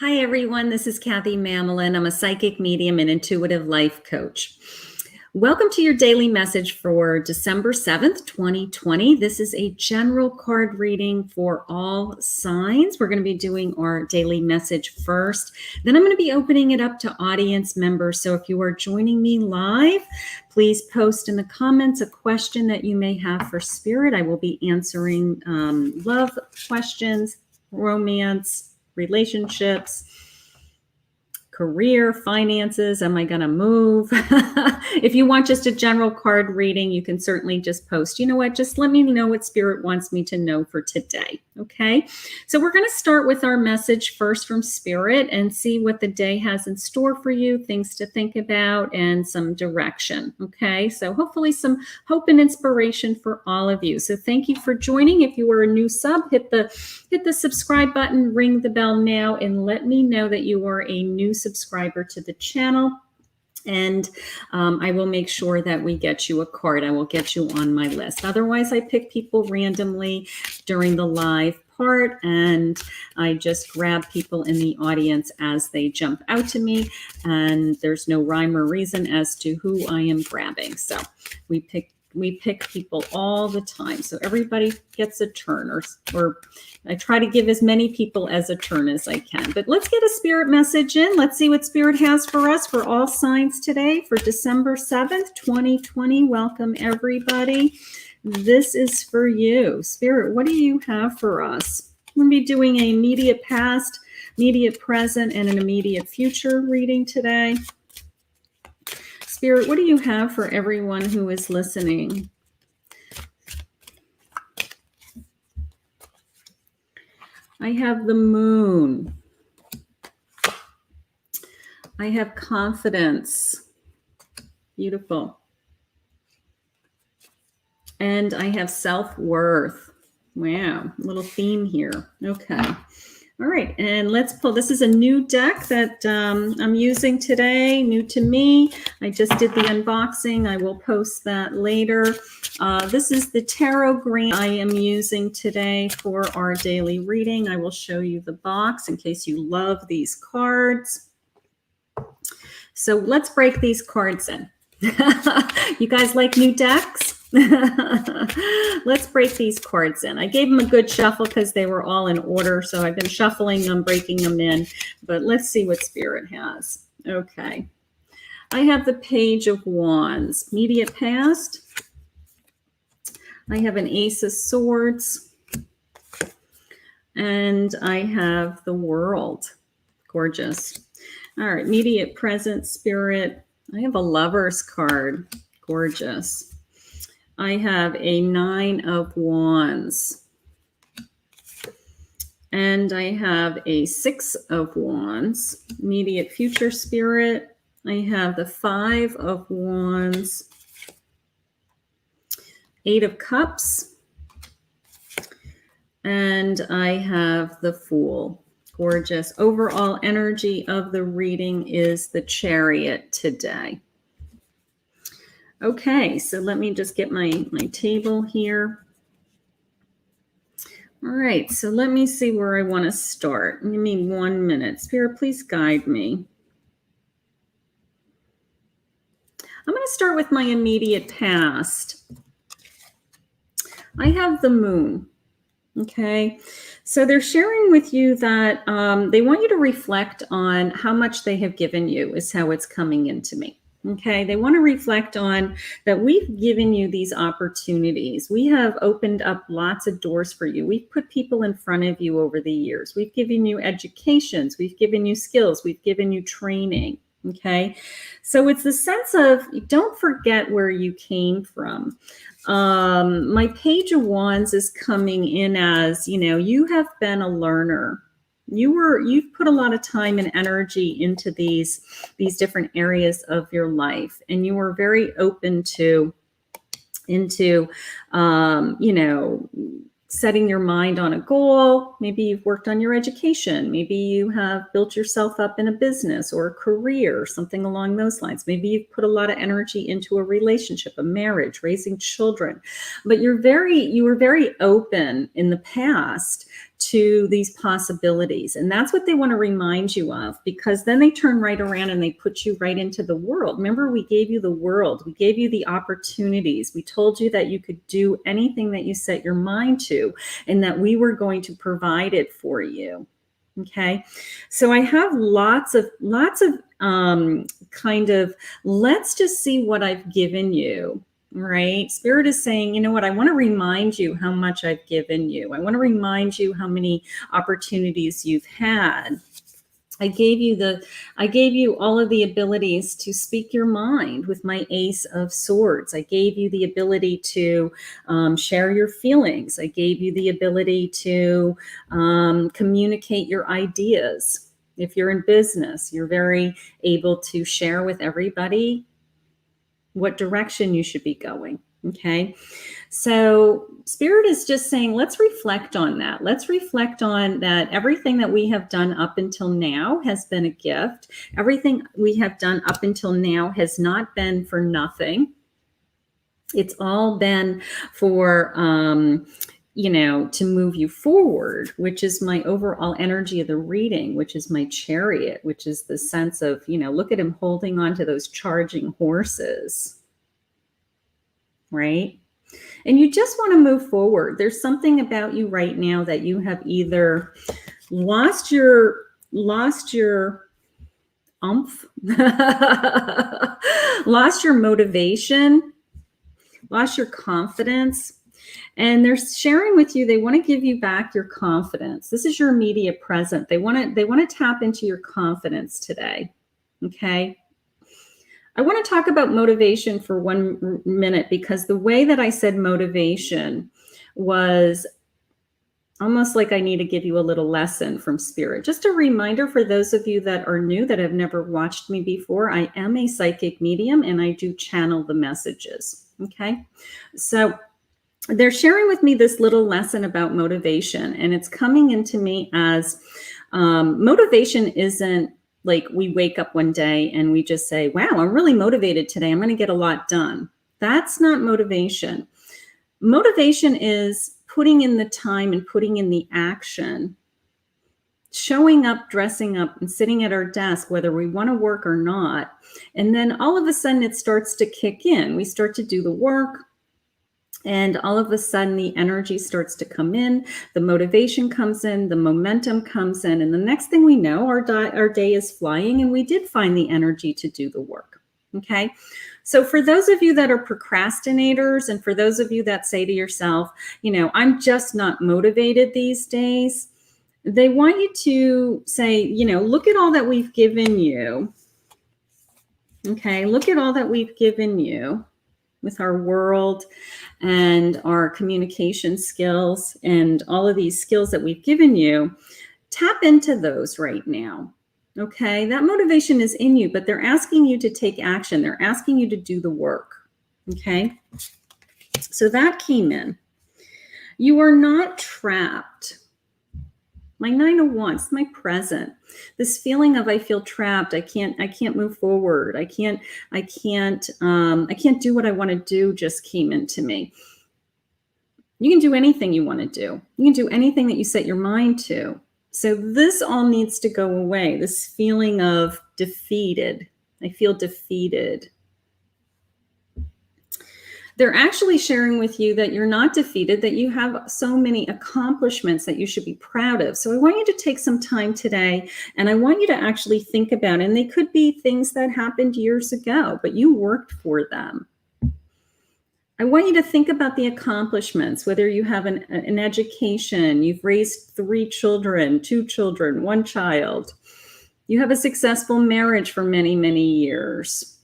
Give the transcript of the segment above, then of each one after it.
Hi, everyone. This is Kathy Mamolen. I'm a psychic medium and intuitive life coach. Welcome to your daily message for December 7th, 2020. This is a general card reading for all signs. We're going to be doing our daily message first. Then I'm going to be opening it up to audience members. So if you are joining me live, please post in the comments a question that you may have for Spirit. I will be answering love questions, romance, relationships, career, finances. Am I going to move? If you want just a general card reading, you can certainly just post, you know what, just let me know what Spirit wants me to know for today. Okay. So we're going to start with our message first from Spirit and see what the day has in store for you, things to think about, and some direction. Okay. So hopefully some hope and inspiration for all of you. So thank you for joining. If you are a new sub, hit the subscribe button, ring the bell now, and let me know that you are a new subscriber to the channel. And I will make sure that we get you a card. I will get you on my list. Otherwise, I pick people randomly during the live part, and I just grab people in the audience as they jump out to me. And there's no rhyme or reason as to who I am grabbing. So we pick people all the time. So everybody gets a turn, or I try to give as many people as a turn as I can. But let's get a Spirit message in. Let's see what Spirit has for us for all signs today for December 7th, 2020. Welcome, everybody. This is for you. Spirit, what do you have for us? I'm going to be doing an immediate past, immediate present, and an immediate future reading today. Spirit, what do you have for everyone who is listening? I have the Moon. I have confidence. Beautiful. And I have self-worth. Wow, little theme here. Okay. All right, and let's pull. This is a new deck that I'm using today, new to me. I just did the unboxing. I will post that later. This is the tarot green I am using today for our daily reading. I will show you the box in case you love these cards. So let's break these cards in. You guys like new decks? Let's break these cards in. I gave them a good shuffle because they were all in order. So I've been shuffling them, breaking them in. But let's see what Spirit has. Okay. I have the Page of Wands. Immediate past. I have an Ace of Swords. And I have the World. Gorgeous. All right. Immediate present, Spirit. I have a Lover's card. Gorgeous. I have a Nine of Wands. And I have a Six of Wands. Immediate future, Spirit. I have the Five of Wands. Eight of Cups. And I have the Fool. Gorgeous. Overall energy of the reading is the Chariot today. Okay, so let me just get my table here. All right, so let me see where I want to start. Give me 1 minute. Spirit, please guide me. I'm going to start with my immediate past. I have the Moon. Okay, so they're sharing with you that they want you to reflect on how much they have given you, is how it's coming into me. Okay, they want to reflect on that we've given you these opportunities. We have opened up lots of doors for you. We've put people in front of you over the years. We've given you educations. We've given you skills. We've given you training. Okay, so it's the sense of don't forget where you came from. My Page of Wands is coming in as, you know, you have been a learner. You've put a lot of time and energy into these different areas of your life, and you were very open to you know, setting your mind on a goal. Maybe you've worked on your education. Maybe you have built yourself up in a business or a career, something along those lines. Maybe you've put a lot of energy into a relationship, a marriage, raising children. But you were very open in the past to these possibilities. And that's what they want to remind you of, because then they turn right around and they put you right into the world. Remember, we gave you the world. We gave you the opportunities. We told you that you could do anything that you set your mind to, and that we were going to provide it for you. Okay. So I have lots of kind of, let's just see what I've given you. Right? Spirit is saying, you know what? I want to remind you how much I've given you. I want to remind you how many opportunities you've had. I gave you all of the abilities to speak your mind with my Ace of Swords. I gave you the ability to share your feelings. I gave you the ability to communicate your ideas. If you're in business, you're very able to share with everybody what direction you should be going. Okay. So Spirit is just saying, let's reflect on that. Let's reflect on that. Everything that we have done up until now has been a gift. Everything we have done up until now has not been for nothing. It's all been for, to move you forward, which is my overall energy of the reading, which is my Chariot, which is the sense of, look at him holding on to those charging horses, right? And you just want to move forward. There's something about you right now that you have either lost your oomph, lost your motivation, lost your confidence. And they're sharing with you, they want to give you back your confidence. This is your immediate present. They want to tap into your confidence today. Okay. I want to talk about motivation for 1 minute, because the way that I said motivation was almost like I need to give you a little lesson from Spirit. Just a reminder for those of you that are new, that have never watched me before, I am a psychic medium and I do channel the messages. Okay. So they're sharing with me this little lesson about motivation, and it's coming into me as motivation isn't like we wake up one day and we just say, wow, I'm really motivated today. I'm going to get a lot done. That's not motivation. Motivation is putting in the time and putting in the action, showing up, dressing up, and sitting at our desk, whether we want to work or not. And then all of a sudden it starts to kick in. We start to do the work. And all of a sudden, the energy starts to come in, the motivation comes in, the momentum comes in, and the next thing we know, our day is flying, and we did find the energy to do the work. Okay. So for those of you that are procrastinators, and for those of you that say to yourself, I'm just not motivated these days, they want you to say, look at all that we've given you. Okay. Look at all that we've given you with our world and our communication skills and all of these skills that we've given you. Tap into those right now. Okay. That motivation is in you, but they're asking you to take action. They're asking you to do the work. Okay. So that came in. You are not trapped. My 9 of Wands, my present. This feeling of I feel trapped. I can't move forward. I can't do what I want to do just came into me. You can do anything you want to do. You can do anything that you set your mind to. So this all needs to go away. This feeling of defeated. I feel defeated. They're actually sharing with you that you're not defeated, that you have so many accomplishments that you should be proud of. So I want you to take some time today, and I want you to actually think about it. And they could be things that happened years ago, but you worked for them. I want you to think about the accomplishments, whether you have an education, you've raised 3 children, 2 children, 1 child. You have a successful marriage for many, many years.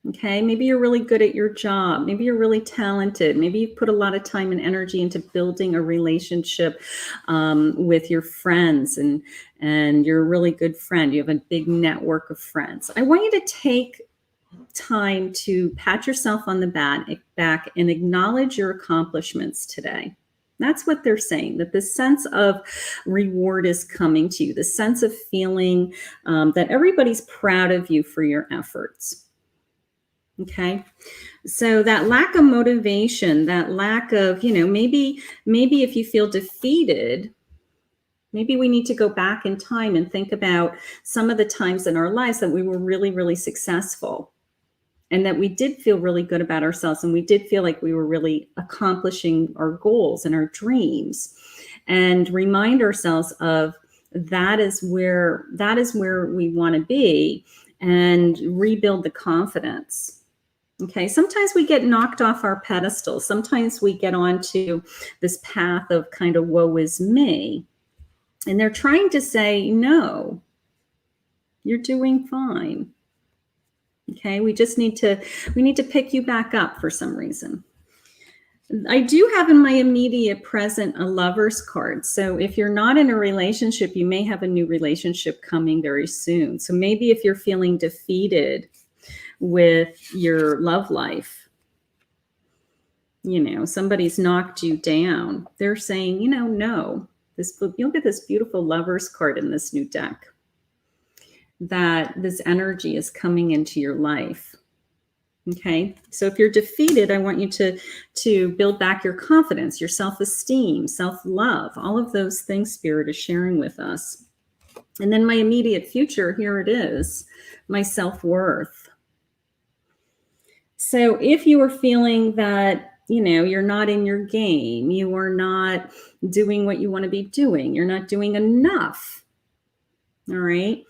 Okay, maybe you're really good at your job. Maybe you're really talented. Maybe you've put a lot of time and energy into building a relationship with your friends, and you're a really good friend. You have a big network of friends. I want you to take time to pat yourself on the back and acknowledge your accomplishments today. That's what they're saying, that the sense of reward is coming to you, the sense of feeling that everybody's proud of you for your efforts. Okay. So that lack of motivation, that lack of, maybe if you feel defeated, maybe we need to go back in time and think about some of the times in our lives that we were really, really successful and that we did feel really good about ourselves and we did feel like we were really accomplishing our goals and our dreams, and remind ourselves of that is where we want to be, and rebuild the confidence. Okay, sometimes we get knocked off our pedestal. Sometimes we get onto this path of kind of woe is me. And they're trying to say, no, you're doing fine. Okay, we need to pick you back up for some reason. I do have in my immediate present a Lover's card. So if you're not in a relationship, you may have a new relationship coming very soon. So maybe if you're feeling defeated with your love life, somebody's knocked you down, they're saying, no, you'll get this beautiful Lover's card in this new deck, that this energy is coming into your life. Okay, so if you're defeated, I want you to build back your confidence, your self-esteem, self-love, all of those things Spirit is sharing with us. And then my immediate future, here it is, my self-worth. So if you are feeling that, you're not in your game, you are not doing what you want to be doing, you're not doing enough, all right?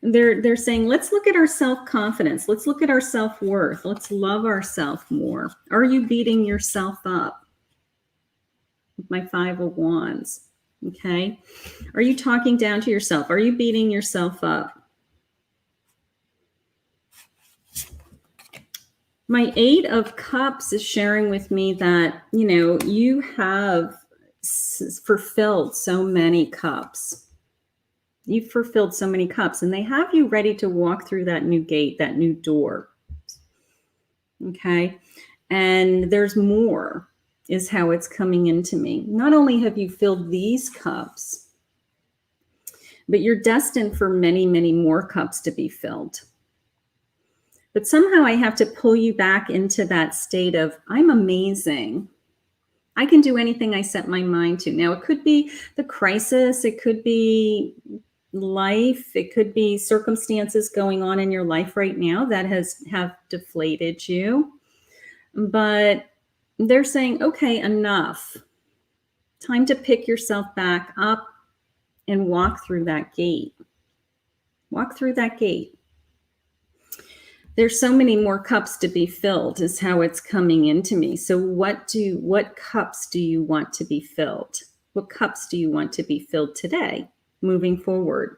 They're saying, let's look at our self-confidence. Let's look at our self-worth. Let's love ourselves more. Are you beating yourself up? With my 5 of Wands, okay? Are you talking down to yourself? Are you beating yourself up? My 8 of Cups is sharing with me that, you have fulfilled so many cups. You've fulfilled so many cups, and they have you ready to walk through that new gate, that new door. Okay. And there's more, is how it's coming into me. Not only have you filled these cups, but you're destined for many, many more cups to be filled. But somehow I have to pull you back into that state of, I'm amazing. I can do anything I set my mind to. Now, it could be the crisis. It could be life. It could be circumstances going on in your life right now that have deflated you. But they're saying, okay, enough. Time to pick yourself back up and walk through that gate. Walk through that gate. There's so many more cups to be filled, is how it's coming into me. So what cups do you want to be filled? What cups do you want to be filled today, moving forward?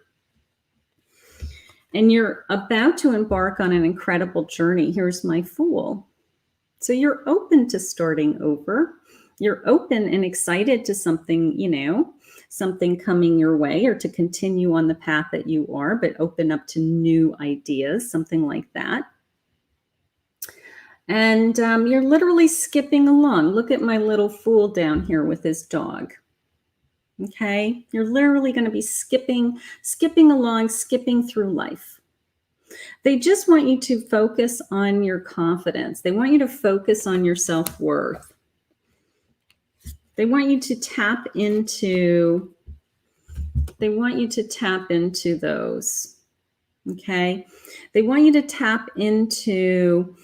And you're about to embark on an incredible journey. Here's my Fool. So you're open to starting over. You're open and excited to something, something coming your way, or to continue on the path that you are, but open up to new ideas, something like that. And you're literally skipping along. Look at my little Fool down here with his dog. Okay, you're literally going to be skipping along, skipping through life. They just want you to focus on your confidence. They want you to focus on your self-worth. They want you to tap into those. Okay, they want you to tap into.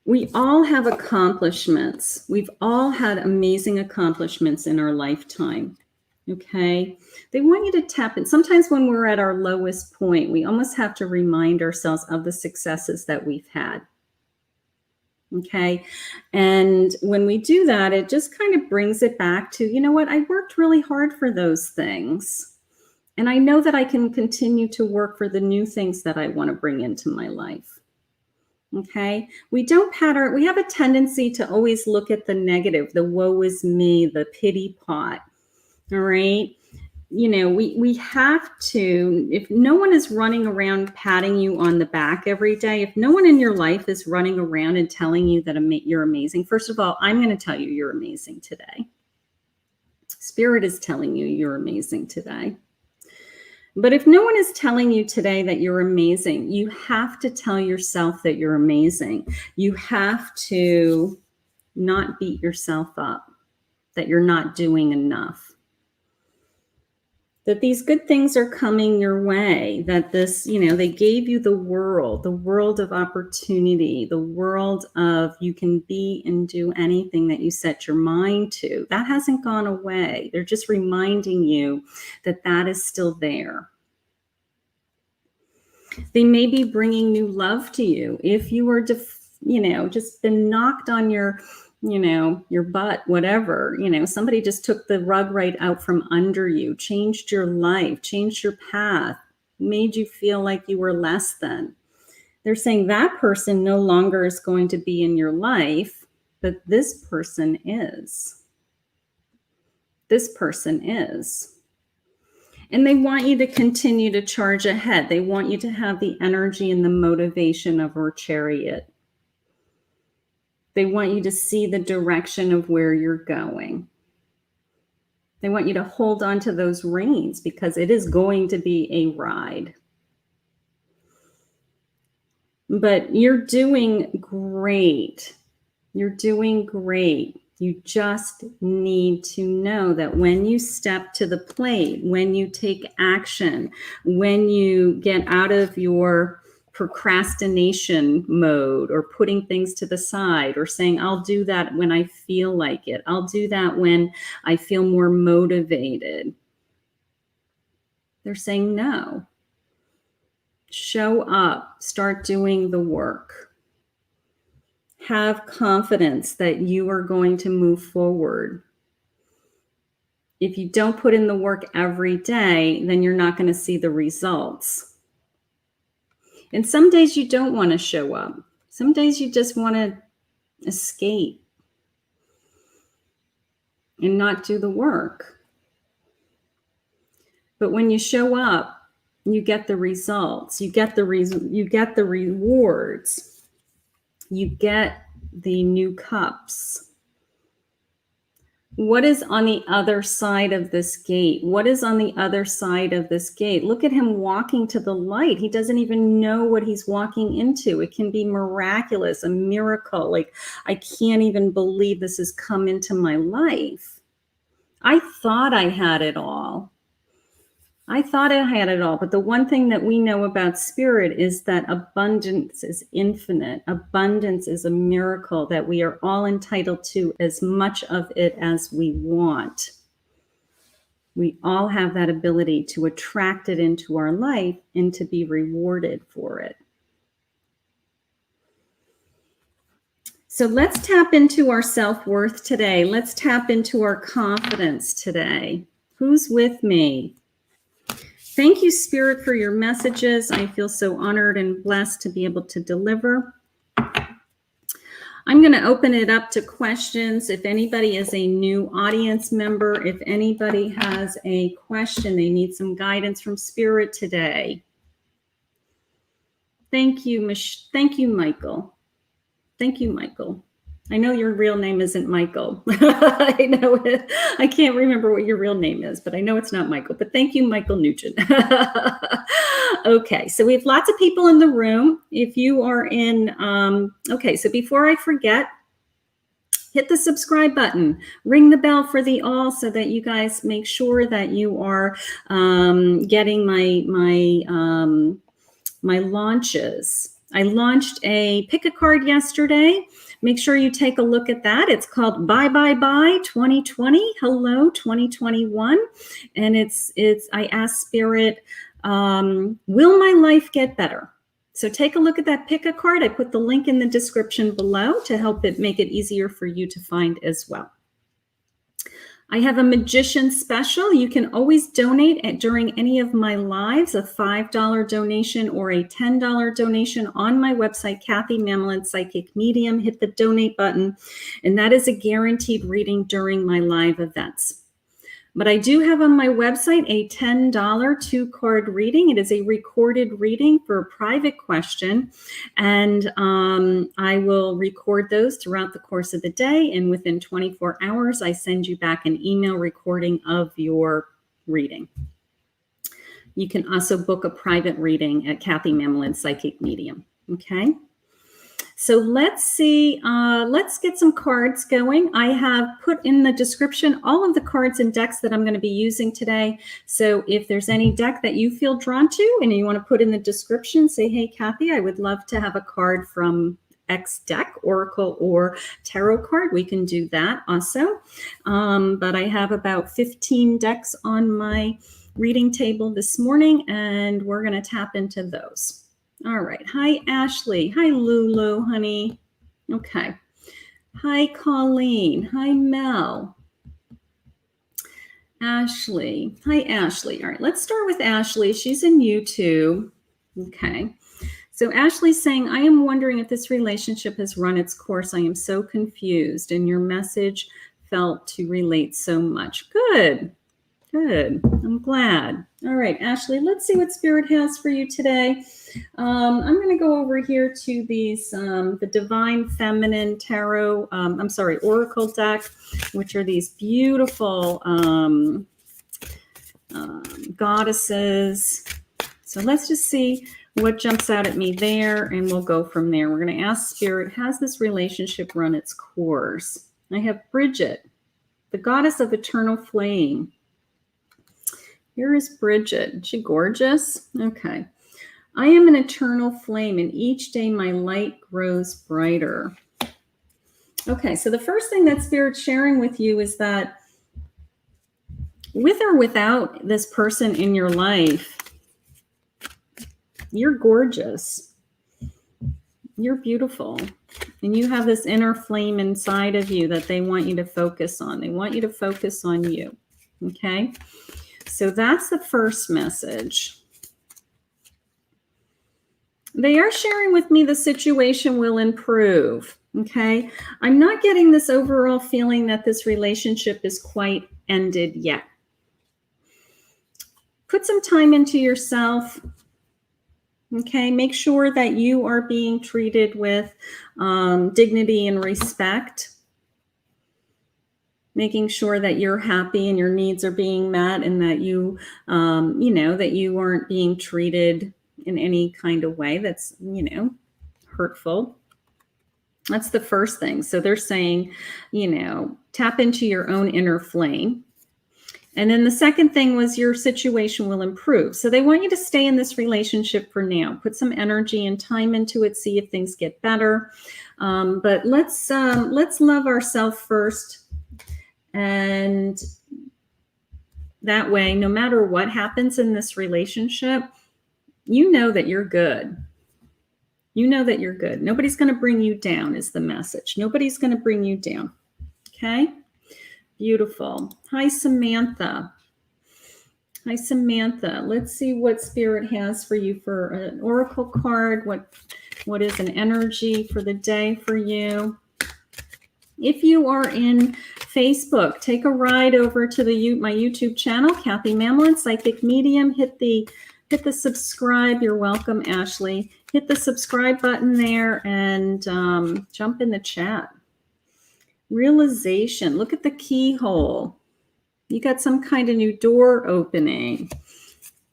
We all have accomplishments. We've all had amazing accomplishments in our lifetime. Okay. They want you to tap in. Sometimes when we're at our lowest point, we almost have to remind ourselves of the successes that we've had. Okay. And when we do that, it just kind of brings it back to, you know what? I worked really hard for those things. And I know that I can continue to work for the new things that I want to bring into my life. Okay. We have a tendency to always look at the negative, the woe is me, the pity pot. All right. We have to, if no one is running around patting you on the back every day, if no one in your life is running around and telling you that you're amazing, first of all, I'm going to tell you you're amazing today. Spirit is telling you you're amazing today. But if no one is telling you today that you're amazing, you have to tell yourself that you're amazing. You have to not beat yourself up, that you're not doing enough, that these good things are coming your way, that this, they gave you the world of opportunity, the world of you can be and do anything that you set your mind to. That hasn't gone away. They're just reminding you that that is still there. They may be bringing new love to you. If you were, just been knocked on your butt, whatever, somebody just took the rug right out from under you, changed your life, changed your path, made you feel like you were less than. They're saying that person no longer is going to be in your life, but this person is. This person is. And they want you to continue to charge ahead. They want you to have the energy and the motivation of our chariot. They want you to see the direction of where you're going. They want you to hold on to those reins because it is going to be a ride. But you're doing great. You're doing great. You just need to know that when you step to the plate, when you take action, when you get out of your procrastination mode or putting things to the side or saying, I'll do that when I feel like it. I'll do that when I feel more motivated. They're saying no. Show up. Start doing the work. Have confidence that you are going to move forward. If you don't put in the work every day, then you're not going to see the results. And some days you don't want to show up. Some days you just want to escape and not do the work. But when you show up, you get the results. You get the rewards. You get the new cups. What is on the other side of this gate? What is on the other side of this gate? Look at him walking to the light. He doesn't even know what he's walking into. It can be miraculous, a miracle. Like, I can't even believe this has come into my life. I thought I had it all. But the one thing that we know about spirit is that abundance is infinite. Abundance is a miracle that we are all entitled to as much of it as we want. We all have that ability to attract it into our life and to be rewarded for it. So let's tap into our self-worth today. Let's tap into our confidence today. Who's with me? Thank you, Spirit, for your messages. I feel so honored and blessed to be able to deliver. I'm going to open it up to questions. If anybody is a new audience member, if anybody has a question, they need some guidance from Spirit today. Thank you, Michael. Thank you, Michael. I know your real name isn't Michael. I know it. I can't remember what your real name is, but I know it's not Michael. But thank you, Michael Nugent. Okay, so we have lots of people in the room. If you are in, okay, so before I forget, hit the subscribe button, ring the bell for the all so that you guys make sure that you are getting my launches. I launched a pick a card yesterday. Make sure you take a look at that. It's called Bye Bye Bye 2020, Hello 2021. And I asked Spirit, will my life get better? So take a look at that pick a card. I put the link in the description below to help it make it easier for you to find as well. I have a magician special. You can always donate during any of my lives, a $5 donation or a $10 donation on my website, Kathy Mamolen Psychic Medium. Hit the donate button, and that is a guaranteed reading during my live events. But I do have on my website a $10 2-card reading. It is a recorded reading for a private question. And I will record those throughout the course of the day. And within 24 hours, I send you back an email recording of your reading. You can also book a private reading at Kathy Mamolen Psychic Medium. Okay. So let's see, let's get some cards going. I have put in the description all of the cards and decks that I'm going to be using today. So if there's any deck that you feel drawn to and you want to put in the description, say, hey, Kathy, I would love to have a card from X deck, Oracle or Tarot card. We can do that also. But I have about 15 decks on my reading table this morning, and we're going to tap into those. All right. Hi, Ashley. Hi, Lulu, honey. Okay. Hi, Colleen. Hi, Mel. Ashley. Hi, Ashley. All right. Let's start with Ashley. She's in YouTube. Okay. So Ashley's saying, I am wondering if this relationship has run its course. I am so confused, and your message felt to relate so much. Good. Good. I'm glad. All right, Ashley, let's see what Spirit has for you today. I'm going to go over here to these, the Divine Feminine Tarot, Oracle deck, which are these beautiful goddesses. So let's just see what jumps out at me there, and we'll go from there. We're going to ask Spirit, has this relationship run its course? I have Bridget, the goddess of eternal flame. Here is Bridget. Is she gorgeous? Okay. I am an eternal flame, and each day my light grows brighter. Okay, so the first thing that Spirit's sharing with you is that with or without this person in your life, you're gorgeous. You're beautiful. And you have this inner flame inside of you that they want you to focus on. They want you to focus on you. Okay? So that's the first message. They are sharing with me the situation will improve. Okay. I'm not getting this overall feeling that this relationship is quite ended yet. Put some time into yourself. Okay. Make sure that you are being treated with dignity and respect. Making sure that you're happy and your needs are being met, and that you, that you aren't being treated in any kind of way that's, hurtful. That's the first thing. So they're saying, tap into your own inner flame. And then the second thing was your situation will improve. So they want you to stay in this relationship for now. Put some energy and time into it. See if things get better. But let's love ourselves first. And that way, no matter what happens in this relationship, you know that you're good. You know that you're good. Nobody's going to bring you down is the message. Nobody's going to bring you down. Okay? Beautiful. Hi, Samantha. Hi, Samantha. Let's see what Spirit has for you for an oracle card. What is an energy for the day for you? If you are in Facebook, take a ride over to my YouTube channel, Kathy Mamolen Psychic Medium. Hit the subscribe. You're welcome, Ashley. Hit the subscribe button there and jump in the chat. Realization. Look at the keyhole. You got some kind of new door opening.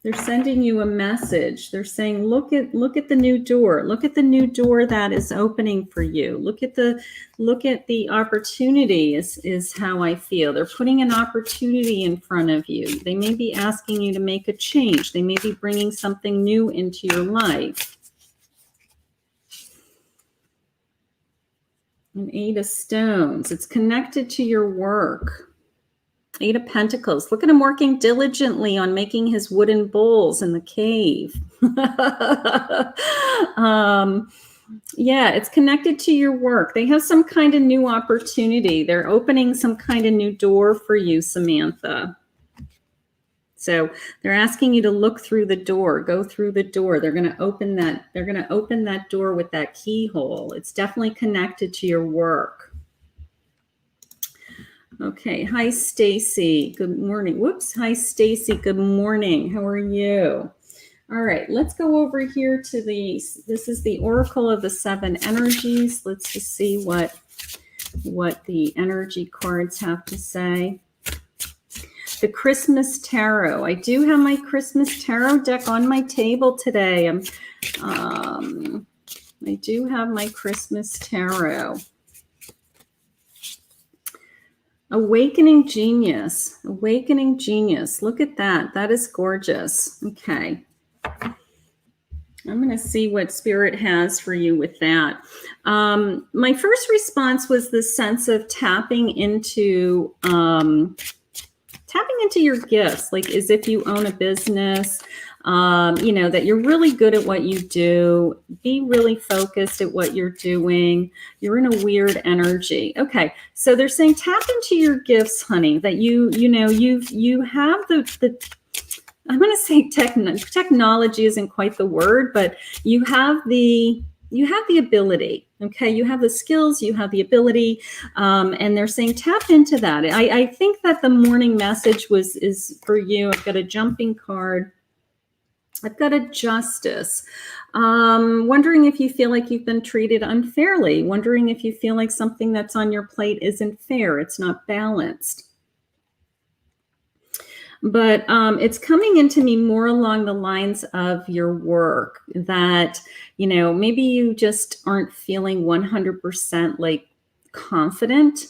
They're sending you a message. They're saying, look at the new door. Look at the new door that is opening for you. Look at the opportunity is how I feel. They're putting an opportunity in front of you. They may be asking you to make a change. They may be bringing something new into your life. An 8 of Stones. It's connected to your work. 8 of Pentacles. Look at him working diligently on making his wooden bowls in the cave. Yeah, it's connected to your work. They have some kind of new opportunity. They're opening some kind of new door for you, Samantha. So they're asking you to look through the door, go through the door. They're going to open that. They're going to open that door with that keyhole. It's definitely connected to your work. Okay. Hi, Stacy. Good morning. Whoops. Hi, Stacy. Good morning. How are you? All right. Let's go over here to this is the Oracle of the 7 Energies. Let's just see what the energy cards have to say. the Christmas Tarot. I do have my Christmas Tarot deck on my table today. I do have my Christmas Tarot. Awakening Genius. Awakening Genius. Look at that. That is gorgeous. Okay. I'm going to see what Spirit has for you with that. My first response was the sense of tapping into your gifts, like as if you own a business, you know, that you're really good at what you do. Be really focused at what you're doing. You're in a weird energy. Okay, so they're saying tap into your gifts, honey. That you have the I'm going to say technology isn't quite the word, but you have the ability. Okay, you have the skills, you have the ability, and they're saying tap into that. I think that the morning message is for you. I've got a jumping card. I've got a Justice. Wondering if you feel like you've been treated unfairly. Wondering if you feel like something that's on your plate isn't fair. It's not balanced. But it's coming into me more along the lines of your work, that, you know, maybe you just aren't feeling 100% like confident,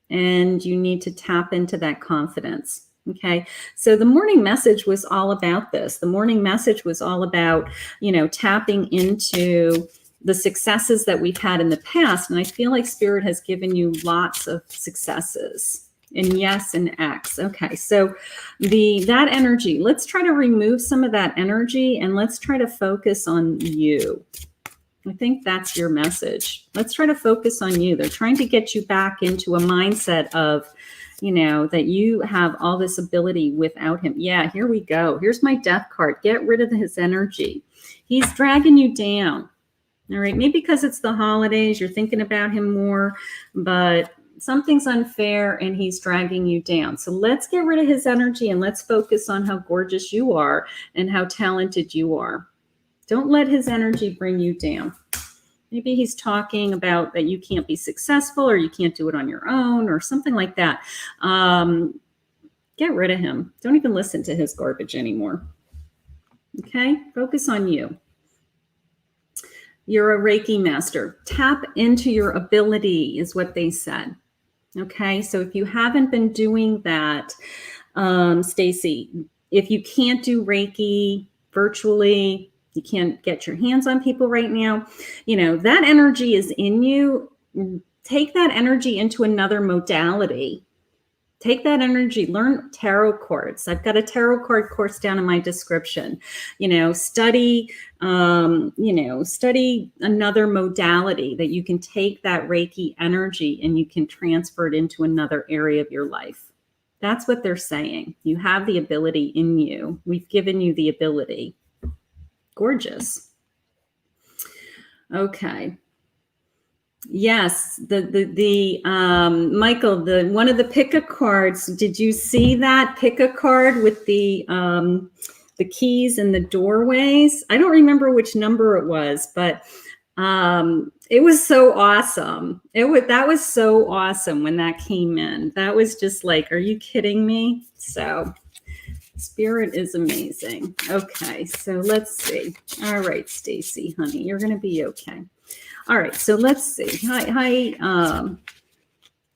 and you need to tap into that confidence. Okay. So the morning message was all about this. The morning message was all about, you know, tapping into the successes that we've had in the past. And I feel like Spirit has given you lots of successes. And yes, and X. Okay, so that energy, let's try to remove some of that energy and let's try to focus on you. I think that's your message. Let's try to focus on you. They're trying to get you back into a mindset of, you know, that you have all this ability without him. Yeah, here we go. Here's my Death card. Get rid of his energy. He's dragging you down. All right, maybe because it's the holidays, you're thinking about him more, but something's unfair and he's dragging you down. So let's get rid of his energy and let's focus on how gorgeous you are and how talented you are. Don't let his energy bring you down. Maybe he's talking about that you can't be successful or you can't do it on your own or something like that. Get rid of him. Don't even listen to his garbage anymore. Okay? Focus on you. You're a Reiki master. Tap into your ability is what they said. Okay, so if you haven't been doing that, Stacy, if you can't do Reiki virtually, you can't get your hands on people right now, you know, that energy is in you. Take that energy into another modality. Take that energy, learn tarot cards. I've got a tarot card course down in my description. You know, study another modality that you can take that Reiki energy and you can transfer it into another area of your life. That's what they're saying. You have the ability in you. We've given you the ability. Gorgeous. Okay. Yes, Michael, one of the pick-a cards. Did you see that pick-a card with the keys and the doorways? I don't remember which number it was, but it was so awesome. That was so awesome when that came in. That was just like, are you kidding me? So Spirit is amazing. Okay, so let's see. All right, Stacy, honey, you're going to be okay. All right, so let's see. Hi.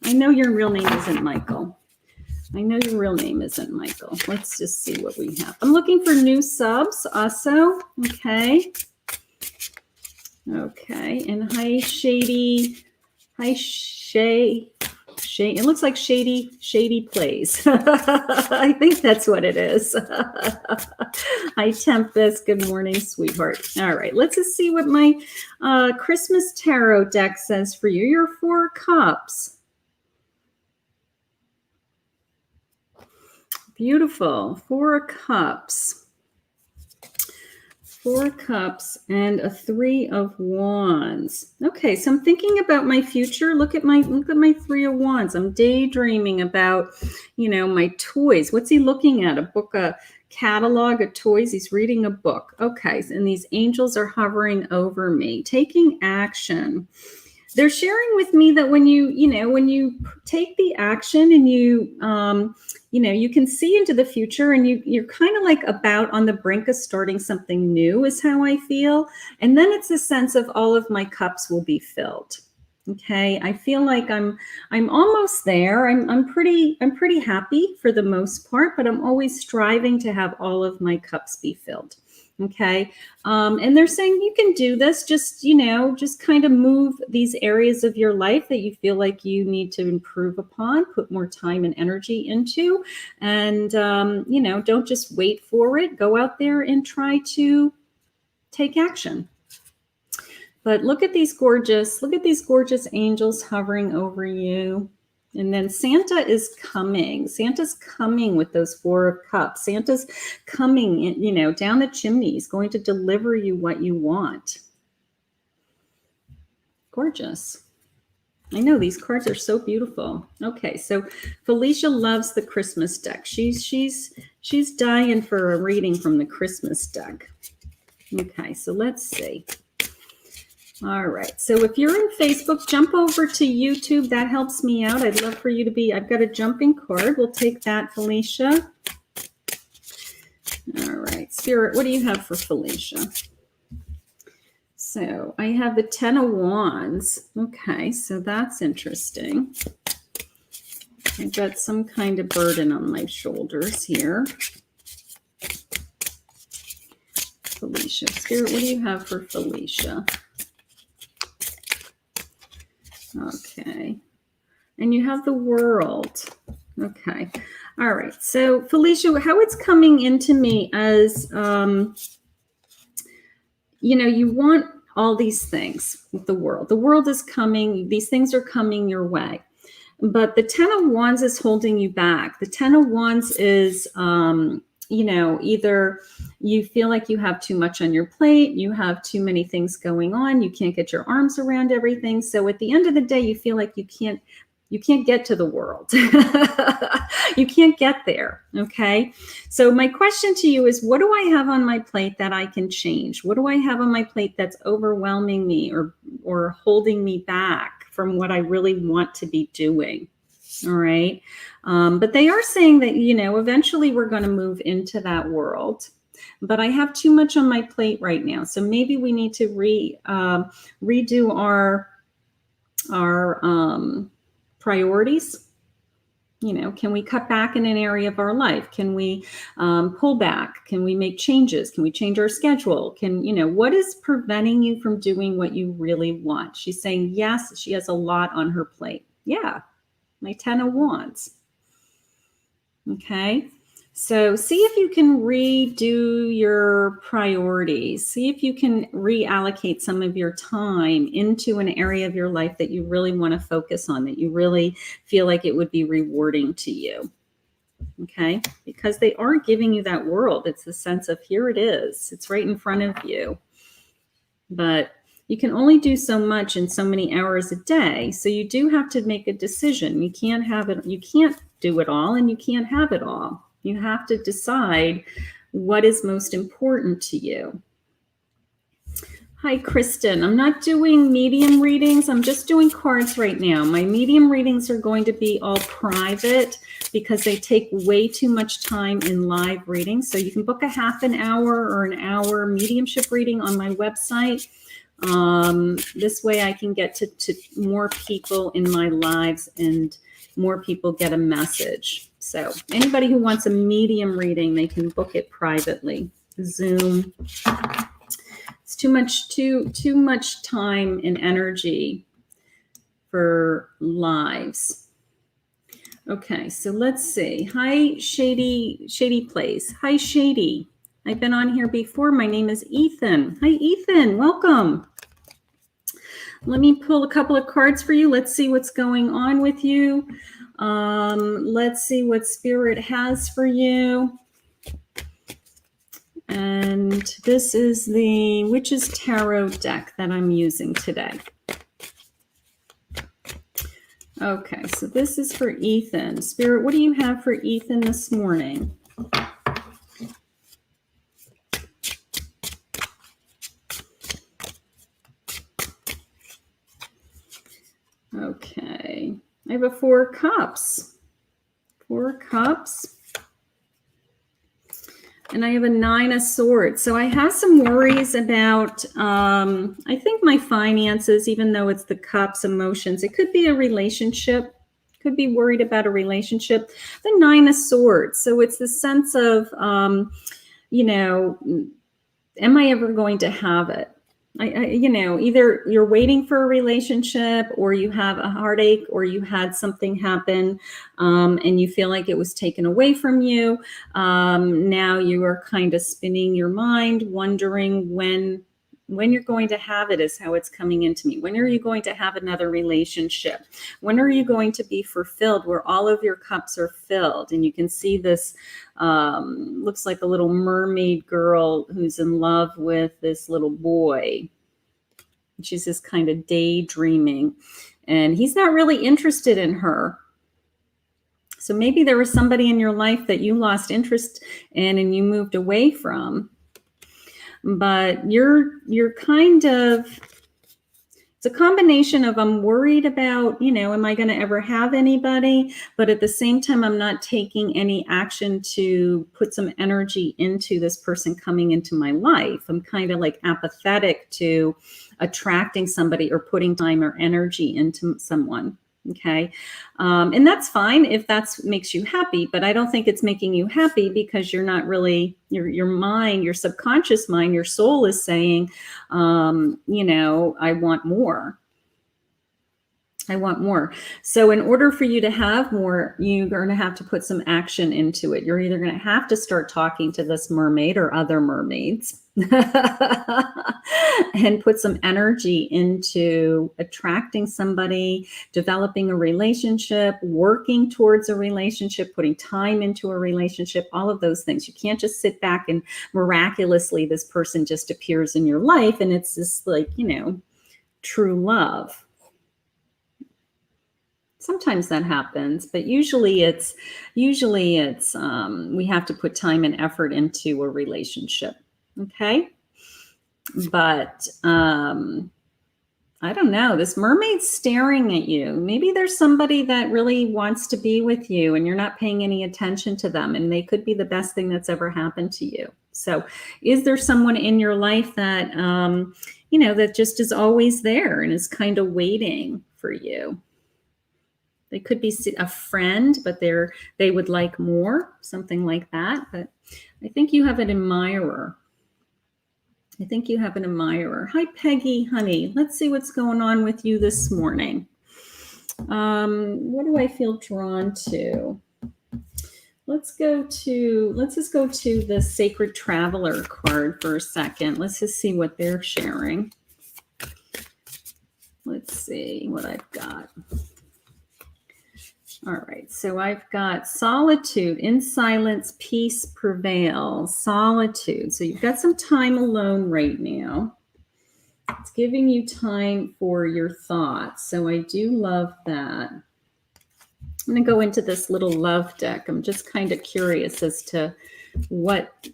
I know your real name isn't Michael. Let's just see what we have. I'm looking for new subs also. Okay. And hi, Shady. Hi, Shay. It looks like Shady Plays. I think that's what it is. Hi, Tempest. Good morning, sweetheart. All right, let's just see what my Christmas Tarot deck says for you. Your 4 cups. Beautiful. 4 cups. 4 cups and a 3 of wands. Okay, so I'm thinking about my future. Look at my 3 of wands. I'm daydreaming about, you know, my toys. What's he looking at? A book, a catalog of toys. He's reading a book. Okay, and these angels are hovering over me, taking action. They're sharing with me that when when you take the action and you can see into the future, and you're kind of like about on the brink of starting something new is how I feel. And then it's a sense of all of my cups will be filled. Okay. I feel like I'm almost there. I'm pretty happy for the most part, but I'm always striving to have all of my cups be filled. Okay. And they're saying you can do this, just kind of move these areas of your life that you feel like you need to improve upon, put more time and energy into, and, don't just wait for it. Go out there and try to take action. But look at these gorgeous angels hovering over you. And then Santa is coming. Santa's coming with those 4 of cups. Santa's coming, down the chimney. He's going to deliver you what you want. Gorgeous. I know these cards are so beautiful. Okay, so Felicia loves the Christmas deck. She's dying for a reading from the Christmas deck. Okay, so let's see. All right. So if you're in Facebook, jump over to YouTube. That helps me out. I'd love for you to be. I've got a jumping card. We'll take that, Felicia. All right. Spirit, what do you have for Felicia? So I have the 10 of Wands. Okay. So that's interesting. I've got some kind of burden on my shoulders here. Felicia. Spirit, what do you have for Felicia? Okay. And you have the World. Okay. All right. So Felicia, how it's coming into me as, you want all these things with the World. The World is coming. These things are coming your way. But the 10 of Wands is holding you back. The 10 of Wands is, either you feel like you have too much on your plate, you have too many things going on, you can't get your arms around everything. So at the end of the day, you feel like you can't get to the World. You can't get there. Okay. So my question to you is, what do I have on my plate that I can change? What do I have on my plate that's overwhelming me or holding me back from what I really want to be doing? All right. But they are saying that, eventually we're going to move into that world. But I have too much on my plate right now. So maybe we need to redo our priorities. Can we cut back in an area of our life? Can we pull back? Can we make changes? Can we change our schedule? What is preventing you from doing what you really want? She's saying, yes, she has a lot on her plate. Yeah. My 10 of Wands. Okay. So see if you can redo your priorities. See if you can reallocate some of your time into an area of your life that you really want to focus on, that you really feel like it would be rewarding to you. Okay. Because they are giving you that World. It's the sense of, here it is. It's right in front of you. But you can only do so much in so many hours a day. So you do have to make a decision. You can't have it. You can't do it all, and you can't have it all. You have to decide what is most important to you. Hi, Kristen. I'm not doing medium readings. I'm just doing cards right now. My medium readings are going to be all private because they take way too much time in live readings. So you can book a half an hour or an hour mediumship reading on my website. This way I can get to more people in my lives and more people get a message. So anybody who wants a medium reading, they can book it privately. Zoom. It's too much time and energy for lives. Okay, so let's see. Hi, Shady Place. Hi, Shady. I've been on here before. My name is Ethan. Hi, Ethan. Welcome. Let me pull a couple of cards for you. Let's see what's going on with you. Let's see what Spirit has for you. And this is the Witch's Tarot deck that I'm using today. Okay, so this is for Ethan. Spirit, what do you have for Ethan this morning? I have a 4 of Cups. 4 of Cups. And I have a 9 of Swords. So I have some worries about, I think my finances, even though it's the Cups, emotions. It could be a relationship. Could be worried about a relationship. The 9 of Swords. So it's the sense of, you know, am I ever going to have it? You know, either you're waiting for a relationship, or you have a heartache, or you had something happen and you feel like it was taken away from you. Now you are kind of spinning your mind, wondering when you're going to have it is how it's coming into me. When are you going to have another relationship? When are you going to be fulfilled, where all of your cups are filled? And you can see this, looks like a little mermaid girl who's in love with this little boy. She's just kind of daydreaming, and he's not really interested in her. So maybe there was somebody in your life that you lost interest in and you moved away from. But you're kind of, it's a combination of, I'm worried about, you know, am I going to ever have anybody? But at the same time, I'm not taking any action to put some energy into this person coming into my life. I'm kind of like apathetic to attracting somebody or putting time or energy into someone. Okay. And that's fine if that makes you happy, but I don't think it's making you happy, because you're not really, your mind, your subconscious mind, your soul is saying, you know, I want more. I want more. So in order for you to have more, you're going to have to put some action into it. You're either going to have to start talking to this mermaid or other mermaids and put some energy into attracting somebody, developing a relationship, working towards a relationship, putting time into a relationship, all of those things. You can't just sit back and miraculously this person just appears in your life and it's this, like, you know, true love. Sometimes that happens, but usually it's we have to put time and effort into a relationship. Okay. But I don't know, this mermaid's staring at you. Maybe there's somebody that really wants to be with you and you're not paying any attention to them, and they could be the best thing that's ever happened to you. So is there someone in your life that, you know, that just is always there and is kind of waiting for you? They could be a friend, but they would like more, something like that. But I think you have an admirer. I think you have an admirer. Hi, Peggy, honey. Let's see what's going on with you this morning. What do I feel drawn to? Let's just go to the Sacred Traveler card for a second. Let's just see what they're sharing. Let's see what I've got. All right, so I've got solitude. In silence, peace prevails. Solitude. So you've got some time alone right now. It's giving you time for your thoughts. So I do love that. I'm going to go into this little love deck. I'm just kind of curious as to what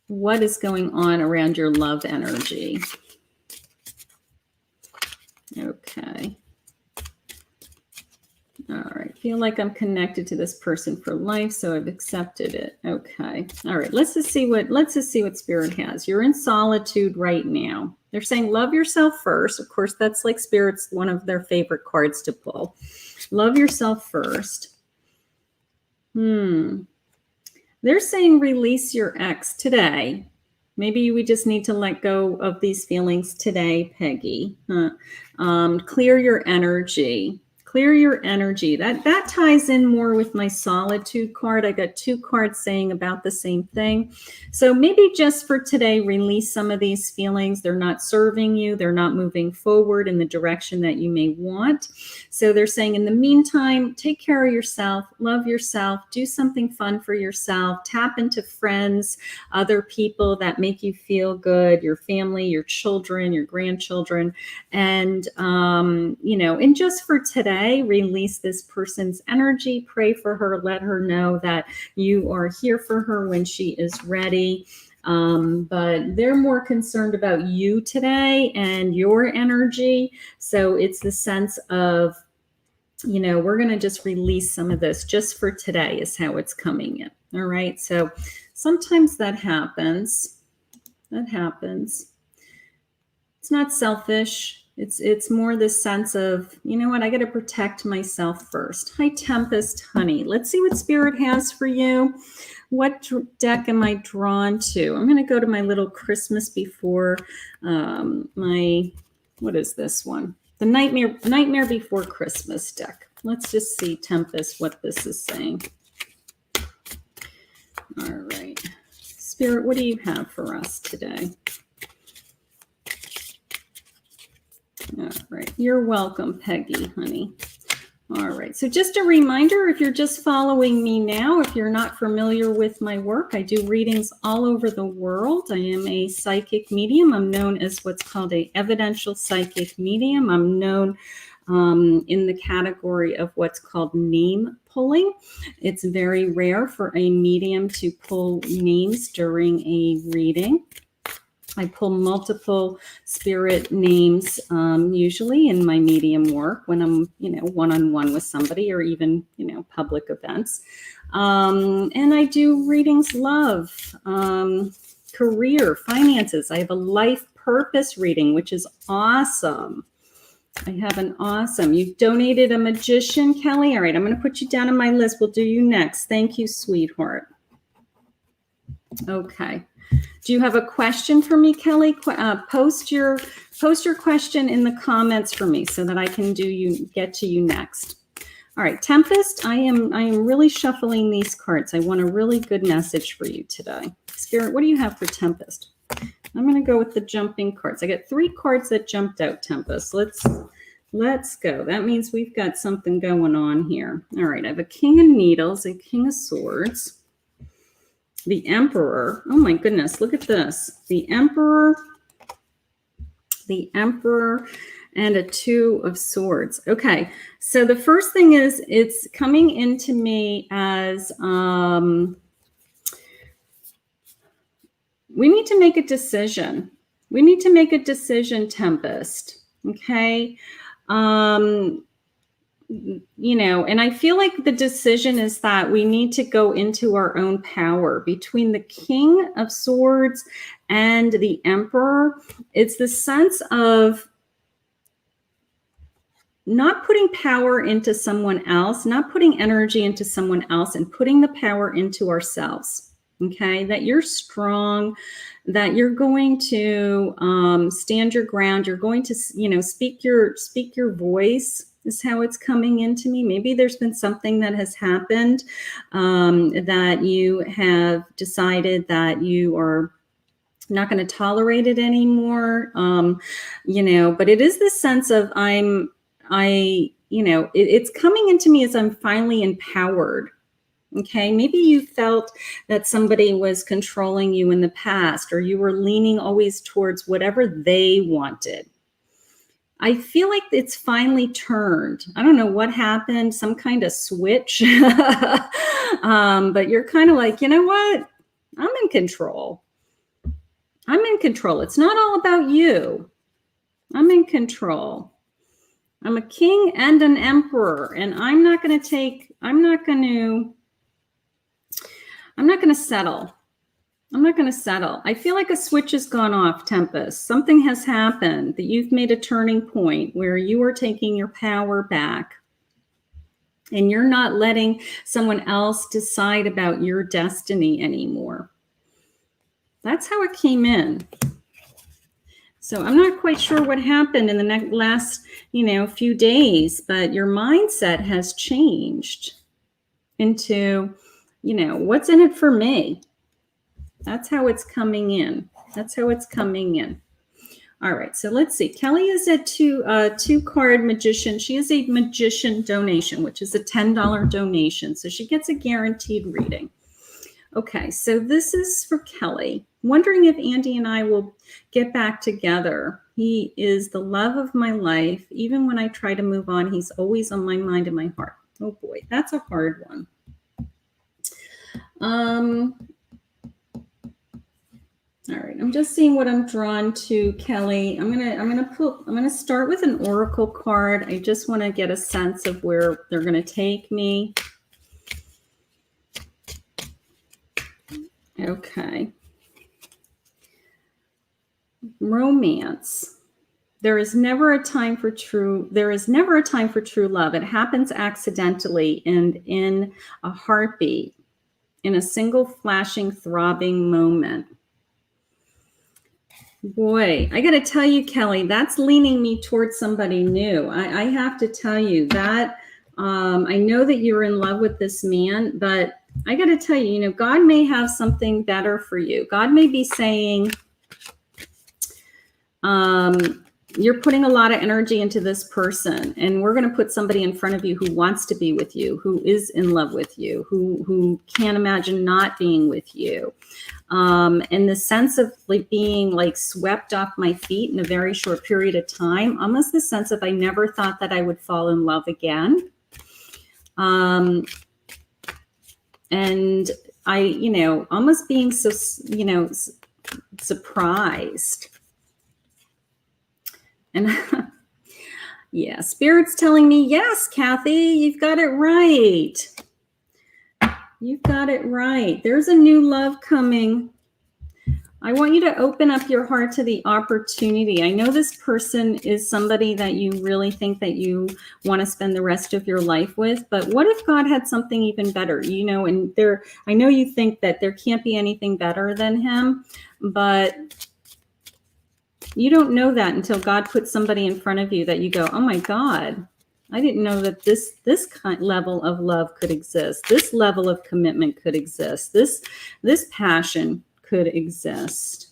is going on around your love energy. Okay. All right. Feel like I'm connected to this person for life, so I've accepted it. Okay. All right. Let's just see what Spirit has. You're in solitude right now. They're saying love yourself first. Of course, that's like Spirit's one of their favorite cards to pull. Love yourself first. They're saying release your ex today. Maybe we just need to let go of these feelings today, Peggy. Clear your energy. Clear your energy. That ties in more with my solitude card. I got 2 cards saying about the same thing. So maybe just for today, release some of these feelings. They're not serving you. They're not moving forward in the direction that you may want. So they're saying in the meantime, take care of yourself, love yourself, do something fun for yourself, tap into friends, other people that make you feel good, your family, your children, your grandchildren, and, you know, and just for today, release this person's energy, pray for her, let her know that you are here for her when she is ready. But they're more concerned about you today and your energy. So it's the sense of you know, we're going to just release some of this just for today is how it's coming in. All right. So sometimes that happens. That happens. It's not selfish. It's more this sense of, you know what, I got to protect myself first. Hi, Tempest, honey. Let's see what Spirit has for you. What deck am I drawn to? I'm going to go to my little Christmas before what is this one? The Nightmare Before Christmas deck. Let's just see, Tempest, what this is saying. All right. Spirit, what do you have for us today? All right. You're welcome, Peggy, honey. All right. So just a reminder, if you're just following me now, if you're not familiar with my work, I do readings all over the world. I am a psychic medium. I'm known as what's called a evidential psychic medium. I'm known in the category of what's called name pulling. It's very rare for a medium to pull names during a reading. I pull multiple spirit names usually in my medium work when I'm, you know, one-on-one with somebody or even, you know, public events. And I do readings, love, career, finances. I have a life purpose reading, which is awesome. I have an awesome. You donated a magician, Kelly. All right, I'm going to put you down on my list. We'll do you next. Thank you, sweetheart. Okay. Do you have a question for me, Kelly? Post your question in the comments for me so that I can get to you next. All right, Tempest, I am really shuffling these cards. I want a really good message for you today. Spirit, what do you have for Tempest? I'm going to go with the jumping cards. I got 3 cards that jumped out, Tempest. Let's go. That means we've got something going on here. All right, I have a King of Needles, a King of Swords, the Emperor. Oh my goodness, look at this. The Emperor, and a 2 of Swords. Okay, so the first thing is it's coming into me as we need to make a decision. We need to make a decision, Tempest. Okay. You know, and I feel like the decision is that we need to go into our own power. Between the King of Swords and the Emperor, it's the sense of not putting power into someone else, not putting energy into someone else, and putting the power into ourselves. Okay, that you're strong, that you're going to stand your ground. You're going to, you know, speak your voice is how it's coming into me. Maybe there's been something that has happened that you have decided that you are not going to tolerate it anymore. You know, but it is this sense of it's coming into me as I'm finally empowered. Okay, maybe you felt that somebody was controlling you in the past, or you were leaning always towards whatever they wanted. I feel like it's finally turned. I don't know what happened, some kind of switch. But you're kind of like, you know what? I'm in control. I'm in control. It's not all about you. I'm in control. I'm a king and an emperor, and I'm not going to settle. I'm not going to settle. I feel like a switch has gone off, Tempest. Something has happened, that you've made a turning point where you are taking your power back and you're not letting someone else decide about your destiny anymore. That's how it came in. So I'm not quite sure what happened in the last, few days, but your mindset has changed into, what's in it for me? That's how it's coming in. That's how it's coming in. All right, so let's see. Kelly is a two-card magician. She is a magician donation, which is a $10 donation. So she gets a guaranteed reading. Okay, so this is for Kelly. Wondering if Andy and I will get back together. He is the love of my life. Even when I try to move on, he's always on my mind and my heart. Oh boy, that's a hard one. All right, I'm just seeing what I'm drawn to, Kelly. I'm gonna start with an oracle card. I just want to get a sense of where they're gonna take me. Okay. Romance. There is never a time for true love. It happens accidentally and in a heartbeat, in a single flashing, throbbing moment. Boy, I got to tell you, Kelly, that's leaning me towards somebody new. I have to tell you that I know that you're in love with this man, but I got to tell you, you know, God may have something better for you. God may be saying, you're putting a lot of energy into this person, and we're going to put somebody in front of you who wants to be with you, who is in love with you, who can't imagine not being with you. And the sense of like being like swept off my feet in a very short period of time, almost the sense of I never thought that I would fall in love again. And I, you know, almost being so, you know, surprised. And yeah, Spirit's telling me, yes, Kathy, you've got it right. You've got it right. There's a new love coming. I want you to open up your heart to the opportunity. I know this person is somebody that you really think that you want to spend the rest of your life with, but what if God had something even better? You know, and I know you think that there can't be anything better than him, but you don't know that until God puts somebody in front of you that you go, oh my God, I didn't know that this kind level of love could exist. This level of commitment could exist. This passion could exist.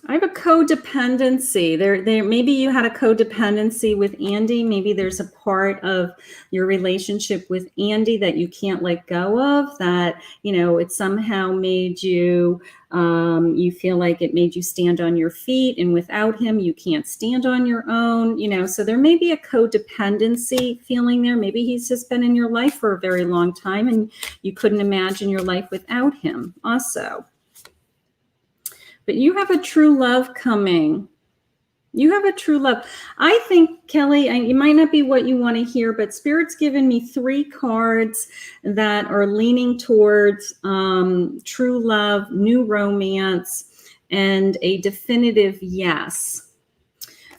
I have a codependency. There maybe you had a codependency with Andy. Maybe there's a part of your relationship with Andy that you can't let go of, that, you know, it somehow made you, you feel like it made you stand on your feet, and without him, you can't stand on your own, you know, so there may be a codependency feeling there. Maybe he's just been in your life for a very long time and you couldn't imagine your life without him also. But you have a true love coming. You have a true love. I think, Kelly, it might not be what you want to hear, but Spirit's given me 3 cards that are leaning towards true love, new romance, and a definitive yes.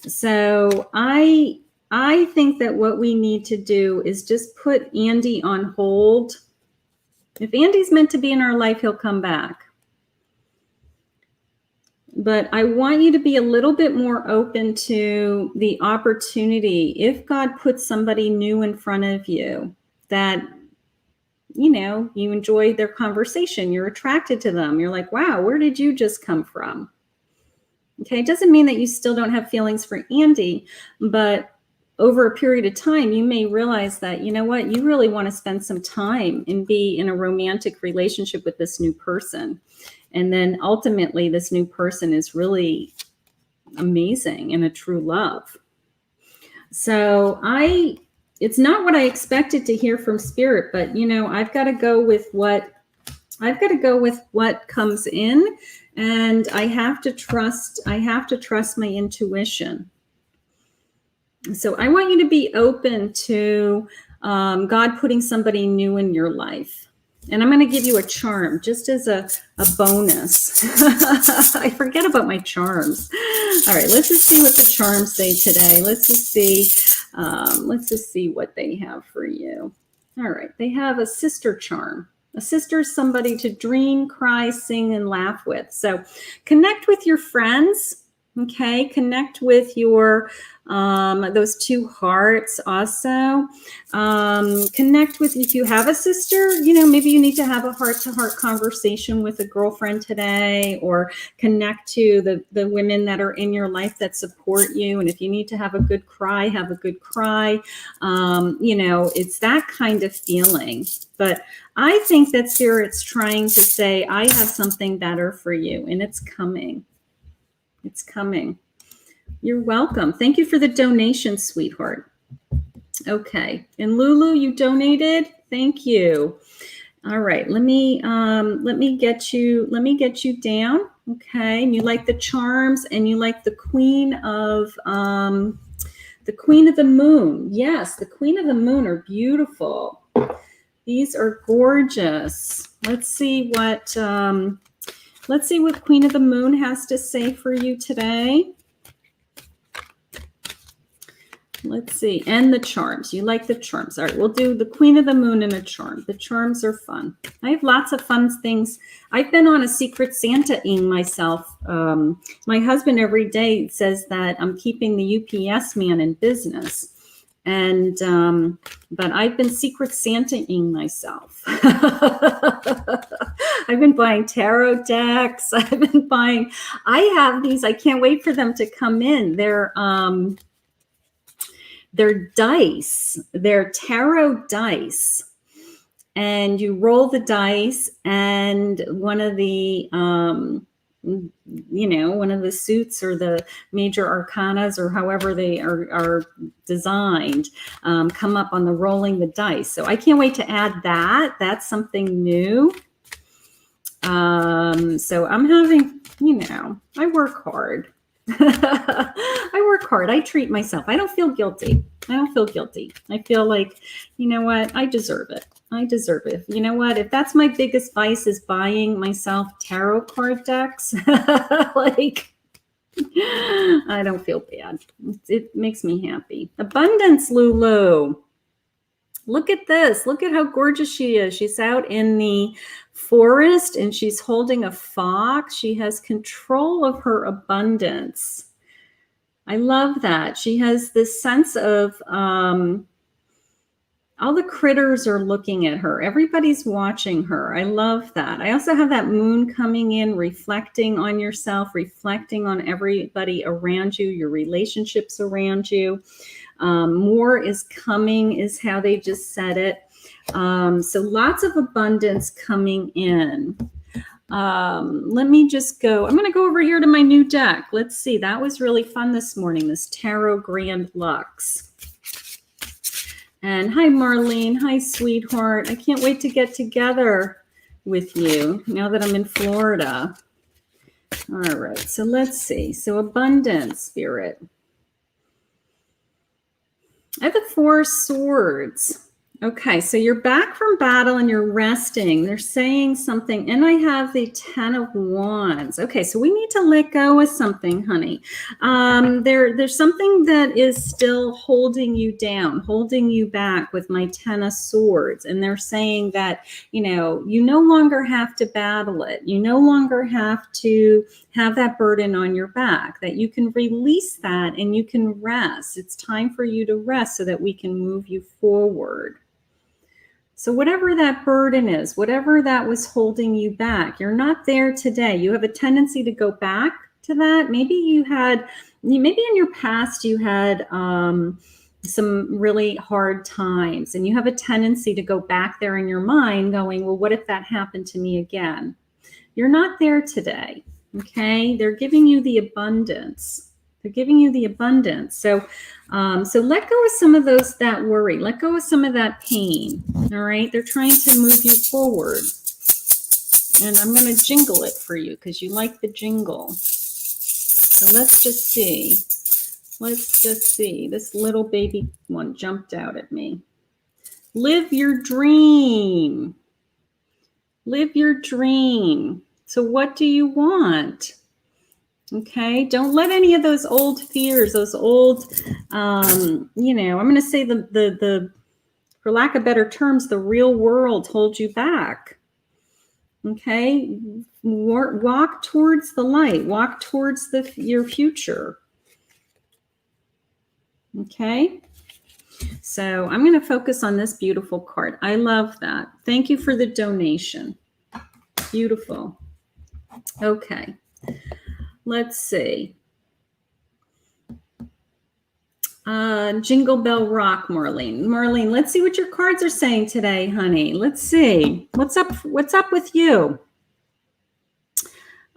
So I think that what we need to do is just put Andy on hold. If Andy's meant to be in our life, he'll come back. But I want you to be a little bit more open to the opportunity. If God puts somebody new in front of you that, you know, you enjoy their conversation, you're attracted to them, you're like, wow, where did you just come from? Okay, it doesn't mean that you still don't have feelings for Andy, but over a period of time, you may realize that, you know what, you really want to spend some time and be in a romantic relationship with this new person. And then ultimately, this new person is really amazing and a true love. So it's not what I expected to hear from Spirit, but you know, I've got to go with what comes in, and I have to trust my intuition. So I want you to be open to God putting somebody new in your life. And I'm going to give you a charm just as a bonus. I forget about my charms. All right, let's just see what the charms say today. Let's just see what they have for you. All right, they have a sister charm. A sister is somebody to dream, cry, sing, and laugh with. So connect with your friends. Okay, connect with your those 2 hearts also. Connect with, if you have a sister, you know, maybe you need to have a heart-to-heart conversation with a girlfriend today, or connect to the women that are in your life that support you. And if you need to have a good cry, have a good cry. You know, it's that kind of feeling. But I think that Spirit's trying to say, I have something better for you, and it's coming. It's coming. You're welcome. Thank you for the donation, sweetheart. Okay. And Lulu, you donated. Thank you. All right, let me get you down. Okay, and you like the charms, and you like the Queen of the Moon. Yes, the Queen of the Moon are beautiful. These are gorgeous. Let's see what Queen of the Moon has to say for you today. Let's see. And the charms. You like the charms. All right, we'll do the Queen of the Moon and a charm. The charms are fun. I have lots of fun things. I've been on a Secret Santa-ing myself. My husband every day says that I'm keeping the UPS man in business. And but I've been Secret Santa-ing myself. I've been buying tarot decks. I have these. I can't wait for them to come in. They're dice. They're tarot dice. And you roll the dice, and one of the one of the suits or the major arcanas, or however they are designed, come up on the rolling the dice. So I can't wait to add that. That's something new. So I'm having, I work hard. I work hard. I treat myself. I don't feel guilty. I feel like, you know what? I deserve it. You know what? If that's my biggest vice, is buying myself tarot card decks, like, I don't feel bad. It makes me happy. Abundance, Lulu. Look at this. Look at how gorgeous she is. She's out in the forest and she's holding a fox. She has control of her abundance. I love that. She has this sense of all the critters are looking at her. Everybody's watching her. I love that. I also have that moon coming in, reflecting on yourself, reflecting on everybody around you, your relationships around you. More is coming is how they just said it. So lots of abundance coming in. Let me just go. I'm going to go over here to my new deck. Let's see. That was really fun this morning, this Tarot Grand Luxe. And hi, Marlene. Hi, sweetheart. I can't wait to get together with you now that I'm in Florida. All right. So let's see. So abundance, Spirit. I have the Four Swords. Okay, so you're back from battle and you're resting. They're saying something, and I have the Ten of Wands. Okay, so we need to let go of something, honey. There's something that is still holding you down, holding you back with my Ten of Swords, and they're saying that, you no longer have to battle it. You no longer have to have that burden on your back, that you can release that and you can rest. It's time for you to rest so that we can move you forward. So whatever that burden is, whatever that was holding you back, you're not there today. You have a tendency to go back to that. Maybe in your past you had some really hard times, and you have a tendency to go back there in your mind going, well, what if that happened to me again? You're not there today, okay? They're giving you the abundance. They're giving you the abundance. So let go of some of that worry. Let go of some of that pain. All right. They're trying to move you forward. And I'm going to jingle it for you because you like the jingle. So let's just see. This little baby one jumped out at me. Live your dream. Live your dream. So what do you want? Okay, don't let any of those old fears, those old, I'm going to say the for lack of better terms, the real world hold you back. Okay, walk towards the light, walk towards your future. Okay, so I'm going to focus on this beautiful card. I love that. Thank you for the donation. Beautiful. Okay. Let's see. Jingle Bell Rock, Marlene. Marlene, let's see what your cards are saying today, honey. Let's see. What's up with you?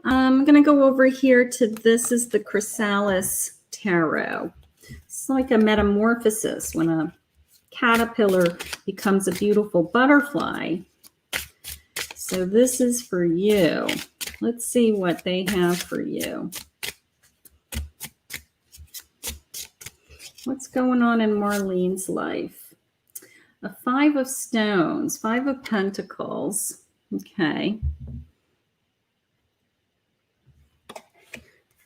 I'm going to go over here to this is the Chrysalis Tarot. It's like a metamorphosis when a caterpillar becomes a beautiful butterfly. So this is for you. Let's see what they have for you. What's going on in Marlene's life? A 5 of Stones, 5 of Pentacles. Okay.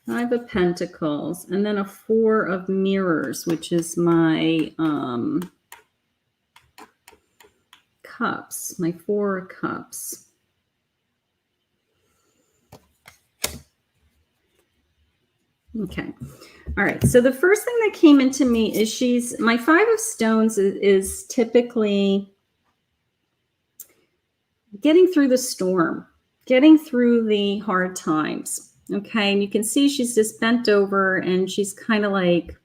5 of Pentacles, and then a 4 of Mirrors, which is my cups, my 4 of Cups. Okay. All right. So the first thing that came into me is my 5 of Stones is typically getting through the storm, getting through the hard times. Okay. And you can see she's just bent over and she's kind of like,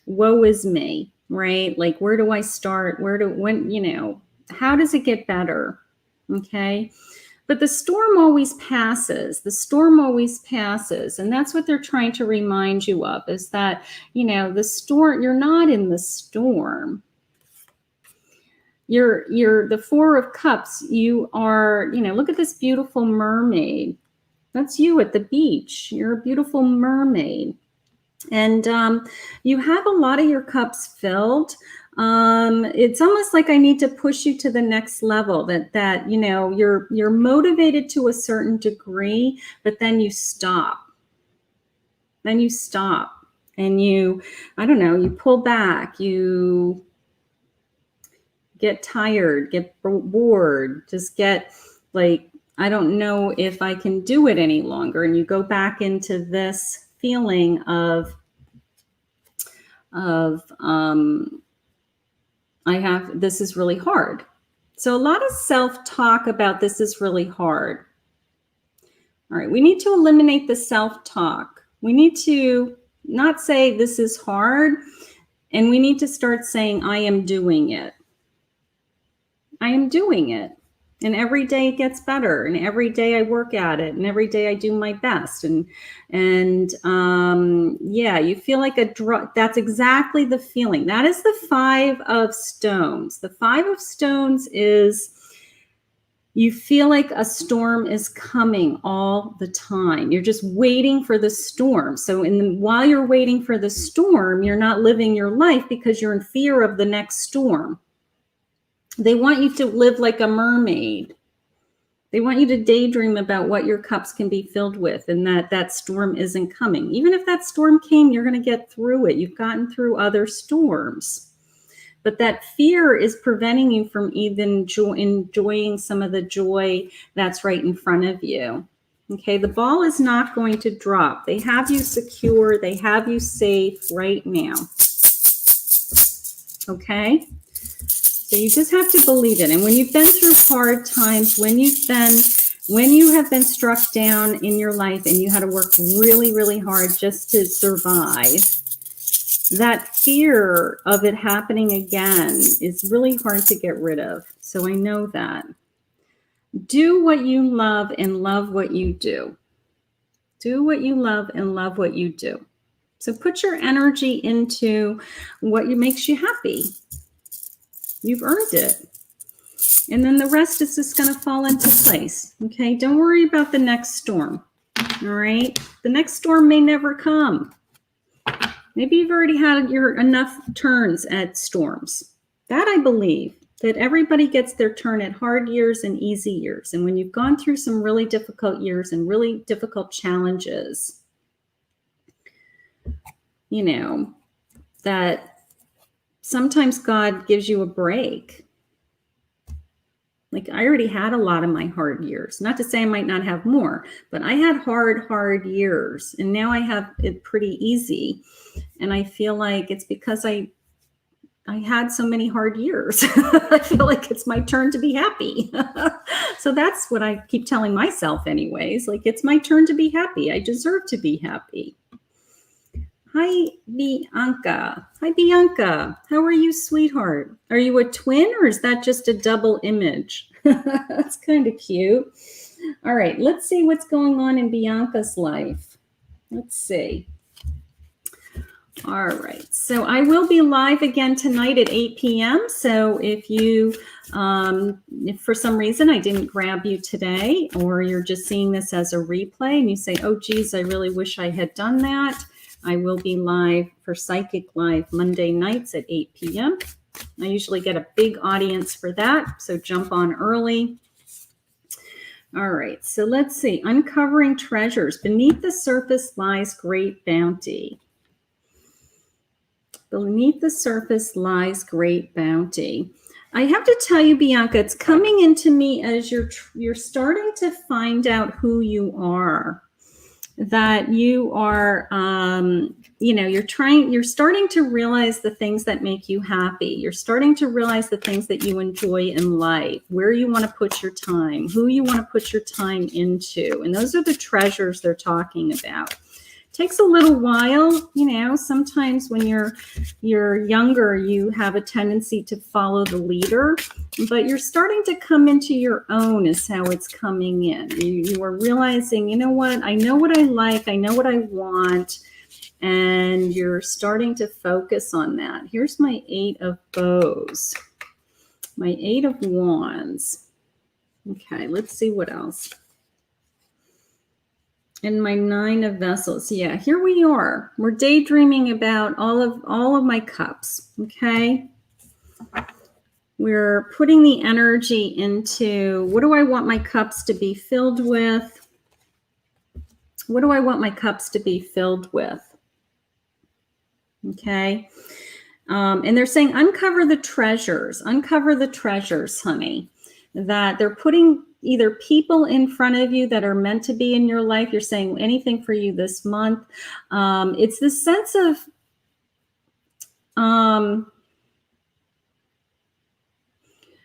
woe is me, right? Like, where do I start? How does it get better? Okay. But the storm always passes. The storm always passes. And that's what they're trying to remind you of, is that, the storm, you're not in the storm. You're the 4 of Cups. You are, look at this beautiful mermaid. That's you at the beach. You're a beautiful mermaid. And you have a lot of your cups filled. It's almost like I need to push you to the next level, that you're motivated to a certain degree, but then you stop. And you pull back, you get tired, get bored, just get like, I don't know if I can do it any longer. And you go back into this feeling of this is really hard. So a lot of self-talk about this is really hard. All right, we need to eliminate the self-talk. We need to not say this is hard, and we need to start saying, I am doing it. I am doing it. And every day it gets better, and every day I work at it, and every day I do my best. And you feel like that's exactly the feeling. That is the 5 of Stones. The 5 of Stones is, you feel like a storm is coming all the time. You're just waiting for the storm. So while you're waiting for the storm, you're not living your life because you're in fear of the next storm. They want you to live like a mermaid. They want you to daydream about what your cups can be filled with, and that storm isn't coming. Even if that storm came, you're going to get through it. You've gotten through other storms. But that fear is preventing you from even enjoying some of the joy that's right in front of you. Okay, the ball is not going to drop. They have you secure. They have you safe right now. Okay? So you just have to believe it. And when you've been through hard times, when you have been struck down in your life and you had to work really, really hard just to survive, that fear of it happening again is really hard to get rid of. So I know that. Do what you love and love what you do. Do what you love and love what you do. So put your energy into what makes you happy. You've earned it. And then the rest is just going to fall into place. Okay. Don't worry about the next storm. All right. The next storm may never come. Maybe you've already had enough turns at storms. That I believe, that everybody gets their turn at hard years and easy years. And when you've gone through some really difficult years and really difficult challenges, that sometimes God gives you a break. Like, I already had a lot of my hard years. Not to say I might not have more, but I had hard years. And now I have it pretty easy. And I feel like it's because I had so many hard years. I feel like it's my turn to be happy. So that's what I keep telling myself anyways. Like, it's my turn to be happy. I deserve to be happy. Hi, Bianca. Hi, Bianca. How are you, sweetheart? Are you a twin, or is that just a double image? That's kind of cute. All right, let's see what's going on in Bianca's life. Let's see. All right, so I will be live again tonight at 8 p.m. So if you, if for some reason I didn't grab you today, or you're just seeing this as a replay and you say, oh, geez, I really wish I had done that, I will be live for Psychic Live Monday nights at 8 p.m. I usually get a big audience for that, so jump on early. All right, so let's see. Uncovering treasures. Beneath the surface lies great bounty. Beneath the surface lies great bounty. I have to tell you, Bianca, it's coming into me as you're starting to find out who you are. That you are, you're starting to realize the things that make you happy. You're starting to realize the things that you enjoy in life, where you want to put your time, who you want to put your time into. And those are the treasures they're talking about. Takes a little while, sometimes when you're younger, you have a tendency to follow the leader, but you're starting to come into your own is how it's coming in. You are realizing, you know what, I know what I like, I know what I want, and you're starting to focus on that. Here's my 8 of bows, my 8 of wands. Okay, let's see what else. And my 9 of vessels. Yeah, here we are. We're daydreaming about all of my cups. Okay. We're putting the energy into, what do I want my cups to be filled with? What do I want my cups to be filled with? Okay. And they're saying, uncover the treasures, honey. That they're putting either people in front of you that are meant to be in your life. You're saying anything for you this month. It's this sense of,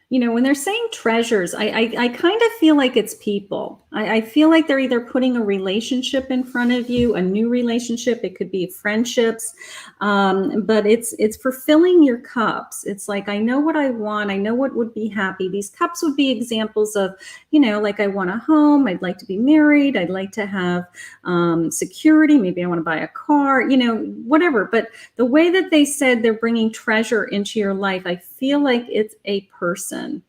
when they're saying treasures, I kind of feel like it's people. I feel like they're either putting a relationship in front of you, a new relationship. It could be friendships, but it's fulfilling your cups. It's like, I know what I want. I know what would be happy. These cups would be examples of, like I want a home. I'd like to be married. I'd like to have security. Maybe I want to buy a car, whatever. But the way that they said they're bringing treasure into your life, I feel like it's a person.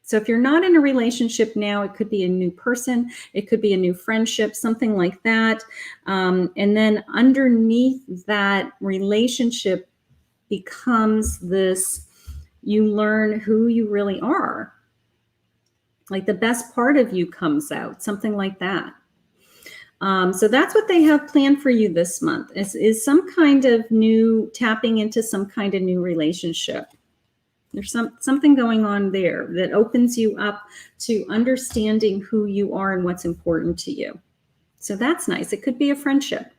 So if you're not in a relationship now, it could be a new person. It could be a new friendship, something like that. And then underneath that relationship becomes this, you learn who you really are. Like the best part of you comes out, something like that. So that's what they have planned for you this month, is some kind of new, tapping into some kind of new relationship. There's something going on there that opens you up to understanding who you are and what's important to you. So that's nice. It could be a friendship,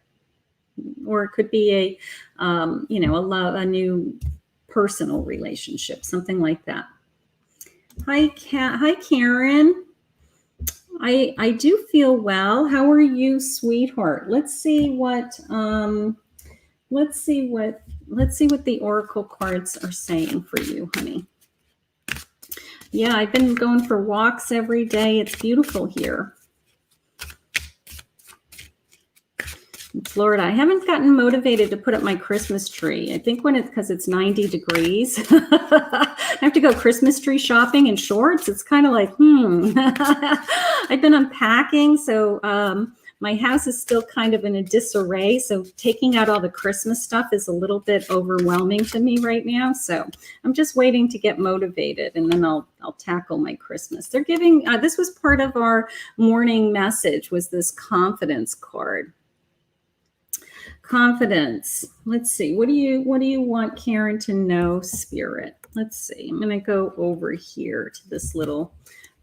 or it could be a new personal relationship, something like that. Hi, Karen. I do feel well. How are you, sweetheart? Let's see what the oracle cards are saying for you, honey. Yeah, I've been going for walks every day. It's beautiful here in Florida. I haven't gotten motivated to put up my Christmas tree. I think because it's 90 degrees. I have to go Christmas tree shopping in shorts. It's kind of like, I've been unpacking, so my house is still kind of in a disarray. So taking out all the Christmas stuff is a little bit overwhelming to me right now. So I'm just waiting to get motivated, and then I'll tackle my Christmas. They're giving, this was part of our morning message, was this confidence card. Confidence. Let's see. What do you want Karen to know, Spirit? Let's see. I'm going to go over here to this little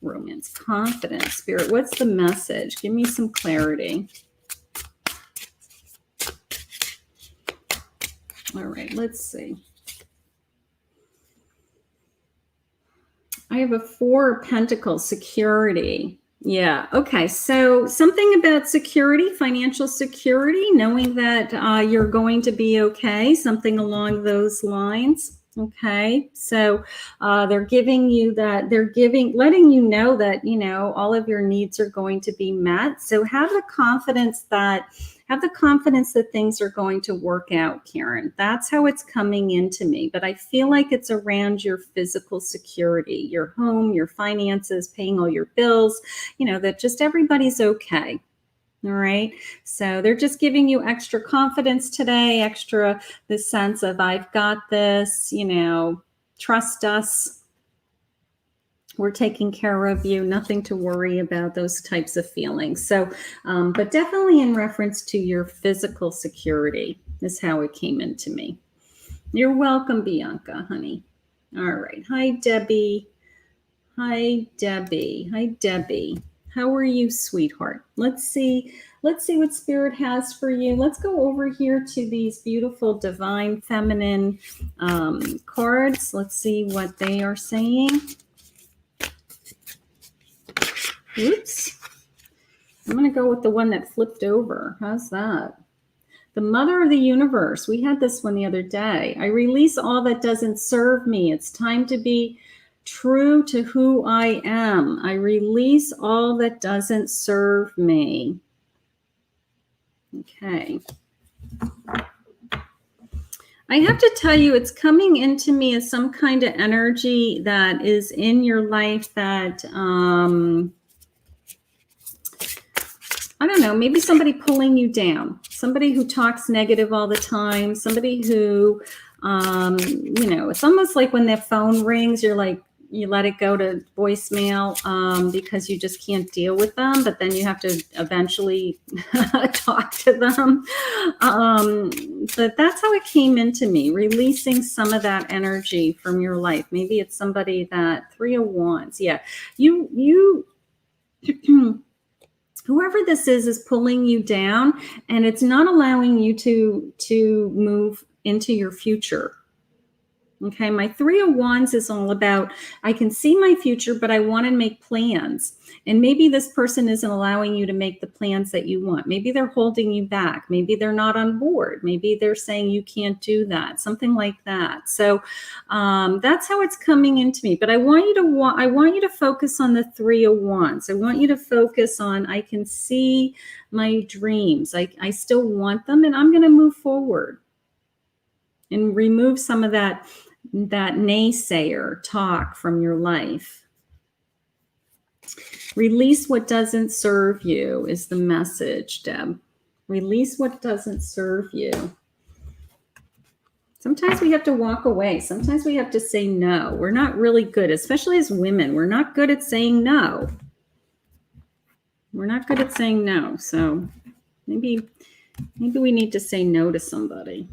romance. Confidence. Spirit, what's the message? Give me some clarity. All right, let's see. I have a 4 of Pentacles, security. Yeah. Okay. So something about security, financial security, knowing that you're going to be okay, something along those lines. Okay, so they're giving you that, letting you know that, you know, all of your needs are going to be met. So have the confidence that things are going to work out, Karen. That's how it's coming into me. But I feel like it's around your physical security, your home, your finances, paying all your bills, you know, that just everybody's okay. All right. So they're just giving you extra confidence today, extra this sense of I've got this, you know, trust us. We're taking care of you, nothing to worry about, those types of feelings. So, but definitely in reference to your physical security is how it came into me. You're welcome, Bianca, honey. All right. Hi, Debbie. Hi, Debbie. Hi, Debbie. How are you, sweetheart? Let's see what Spirit has for you. Let's go over here to these beautiful divine feminine cards. Let's see what they are saying. Oops. I'm going to go with the one that flipped over. How's that? The Mother of the Universe. We had this one the other day. I release all that doesn't serve me. It's time to be true to who I am. I release all that doesn't serve me. Okay. I have to tell you, it's coming into me as some kind of energy that is in your life that, I don't know, maybe somebody pulling you down, somebody who talks negative all the time, somebody who, you know, it's almost like when their phone rings, you're like, you let it go to voicemail because you just can't deal with them, but then you have to eventually talk to them. But that's how it came into me, releasing some of that energy from your life. Maybe it's somebody that 3 of Wands. Yeah, you whoever this is pulling you down, and it's not allowing you to move into your future. Okay, my 3 of Wands is all about, I can see my future, but I want to make plans. And maybe this person isn't allowing you to make the plans that you want. Maybe they're holding you back. Maybe they're not on board. Maybe they're saying you can't do that, something like that. So that's how it's coming into me. But I want you to focus on the 3 of Wands. I want you to focus on, I can see my dreams. I still want them, and I'm going to move forward and remove some of that naysayer talk from your life. Release what doesn't serve you is the message, Deb. Release what doesn't serve you. Sometimes we have to walk away. Sometimes we have to say no. We're not really good, especially as women. We're not good at saying no. We're not good at saying no. So maybe we need to say no to somebody.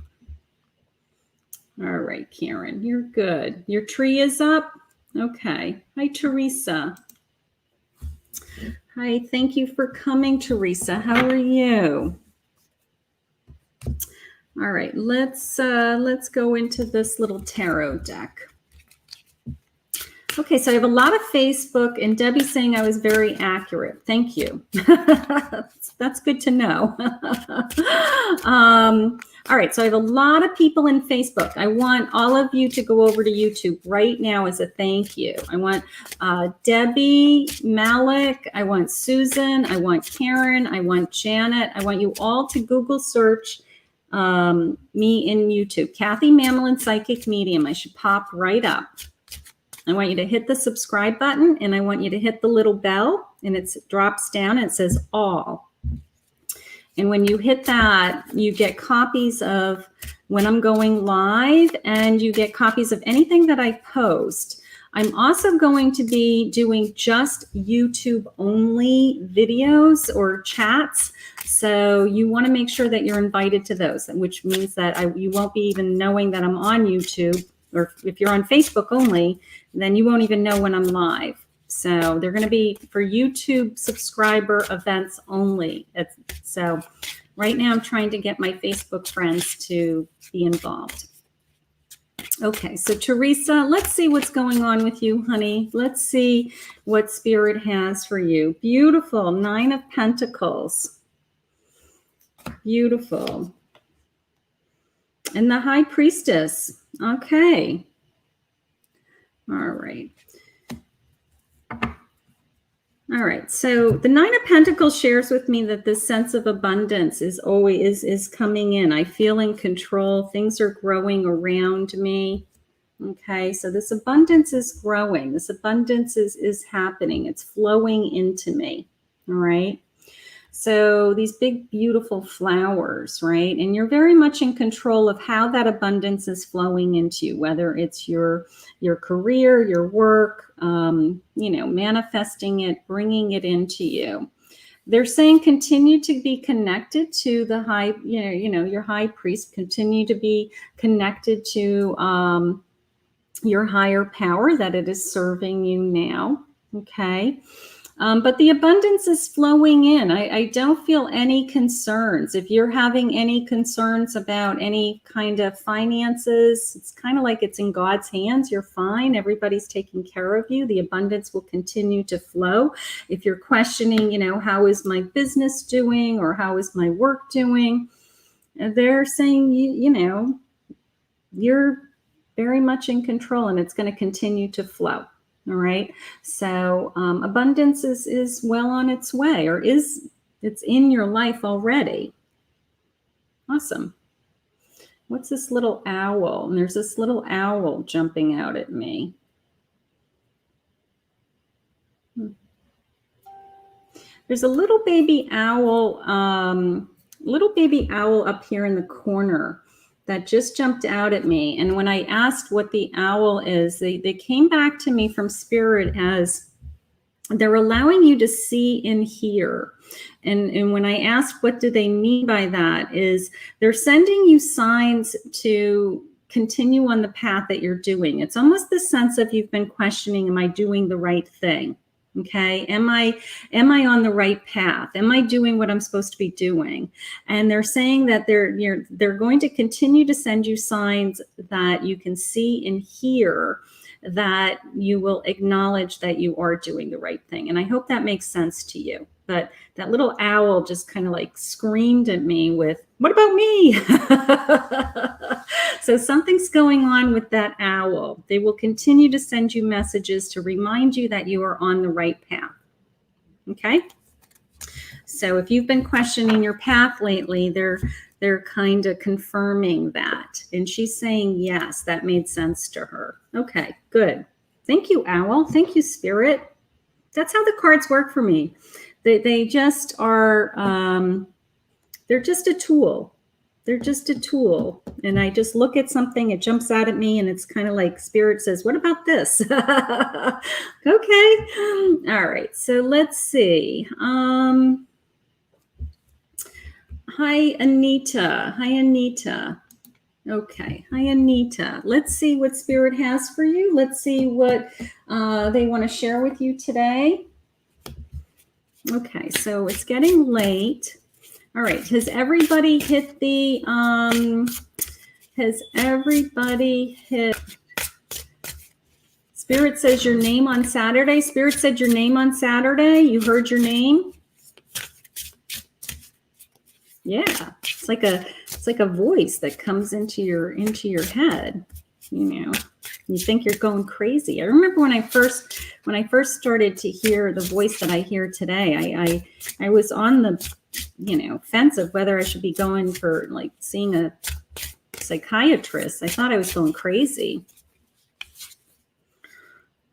All right, Karen, you're good. Your tree is up? Okay. Hi, Teresa. Hi, thank you for coming, Teresa. How are you? All right, let's go into this little tarot deck. Okay, so I have a lot of Facebook, and Debbie's saying I was very accurate. Thank you. That's good to know. All right, so I have a lot of people in Facebook. I want all of you to go over to YouTube right now as a thank you. I want Debbie, Malik, I want Susan, I want Karen, I want Janet. I want you all to Google search me in YouTube. Kathy Mamolen, Psychic Medium. I should pop right up. I want you to hit the subscribe button, and I want you to hit the little bell, and it drops down and it says all. And when you hit that, you get copies of when I'm going live, and you get copies of anything that I post. I'm also going to be doing just YouTube only videos or chats. So you want to make sure that you're invited to those, which means that you won't be even knowing that I'm on YouTube. Or if you're on Facebook only, then you won't even know when I'm live. So they're going to be for YouTube subscriber events only. So right now I'm trying to get my Facebook friends to be involved. Okay, so Teresa, let's see what's going on with you, honey. Let's see what Spirit has for you. Beautiful. 9 of Pentacles. Beautiful. And the High Priestess. Okay. All right. All right. So the Nine of Pentacles shares with me that this sense of abundance is always is coming in. I feel in control. Things are growing around me. Okay. So this abundance is growing. This abundance is happening. It's flowing into me. All right. So these big, beautiful flowers, right? And you're very much in control of how that abundance is flowing into you, whether it's your career, your work, manifesting it, bringing it into you. They're saying continue to be connected to the high, your high priest, continue to be connected to your higher power, that it is serving you now. Okay. But the abundance is flowing in. I don't feel any concerns. If you're having any concerns about any kind of finances, it's kind of like it's in God's hands. You're fine. Everybody's taking care of you. The abundance will continue to flow. If you're questioning, how is my business doing or how is my work doing, they're saying, you're very much in control and it's going to continue to flow. All right. So abundance is well on its way, or it's in your life already. Awesome. What's this little owl? And there's this little owl jumping out at me. There's a little baby owl up here in the corner that just jumped out at me. And when I asked what the owl is, they came back to me from Spirit as they're allowing you to see and hear. And when I asked what do they mean by that, is they're sending you signs to continue on the path that you're doing. It's almost the sense of you've been questioning, am I doing the right thing? Okay. Am I on the right path? Am I doing what I'm supposed to be doing? And they're saying that they're going to continue to send you signs that you can see and hear, that you will acknowledge that you are doing the right thing. And I hope that makes sense to you. But that little owl just kind of like screamed at me with, what about me? So something's going on with that owl. They will continue to send you messages to remind you that you are on the right path. Okay. So if you've been questioning your path lately, they're kind of confirming that. And she's saying, yes, that made sense to her. Okay, good. Thank you, Owl. Thank you, Spirit. That's how the cards work for me. They just are, they're just a tool. They're just a tool. And I just look at something, it jumps out at me, and it's kind of like Spirit says, what about this? Okay. All right. So let's see. Hi, Anita. Hi, Anita. Okay. Hi, Anita. Let's see what Spirit has for you. Let's see what they want to share with you today. Okay. So it's getting late. All right. Has everybody hit the, Spirit says your name on Saturday. Spirit said your name on Saturday. You heard your name. Yeah. It's like a voice that comes into your head, you think you're going crazy. I remember when I first started to hear the voice that I hear today, I was on the, fence of whether I should be going for like seeing a psychiatrist. I thought I was going crazy.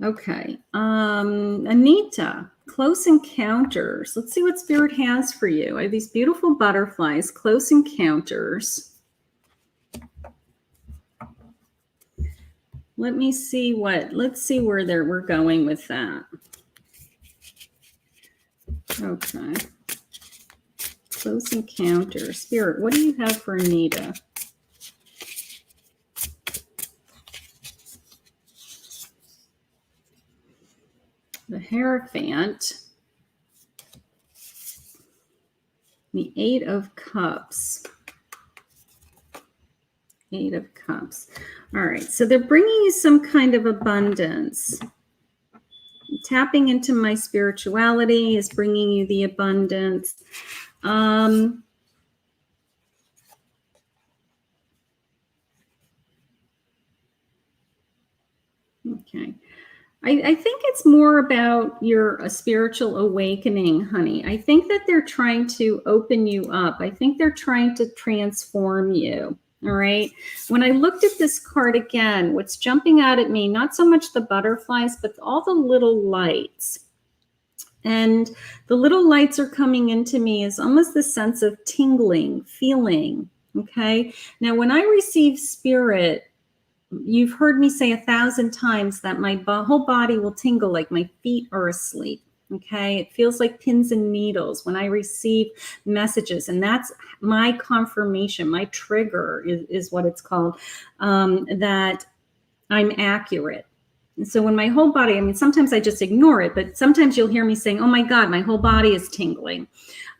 Okay. Anita, close encounters. Let's see what Spirit has for you. I have these beautiful butterflies, close encounters. Let's see where we're going with that. Okay. Close encounters. Spirit, what do you have for Anita? The Hierophant, the Eight of Cups. Eight of Cups. All right, so they're bringing you some kind of abundance. Tapping into my spirituality is bringing you the abundance. Okay. I think it's more about your spiritual awakening, honey. I think that they're trying to open you up. I think they're trying to transform you. All right. When I looked at this card again, what's jumping out at me, not so much the butterflies, but all the little lights. And the little lights are coming into me as almost the sense of tingling, feeling. Okay. Now, when I receive spirit, you've heard me say 1,000 times that my whole body will tingle like my feet are asleep. Okay. It feels like pins and needles when I receive messages. And that's my confirmation. My trigger is what it's called, that I'm accurate. And so when my whole body, I mean, sometimes I just ignore it, but sometimes you'll hear me saying, oh my God, my whole body is tingling.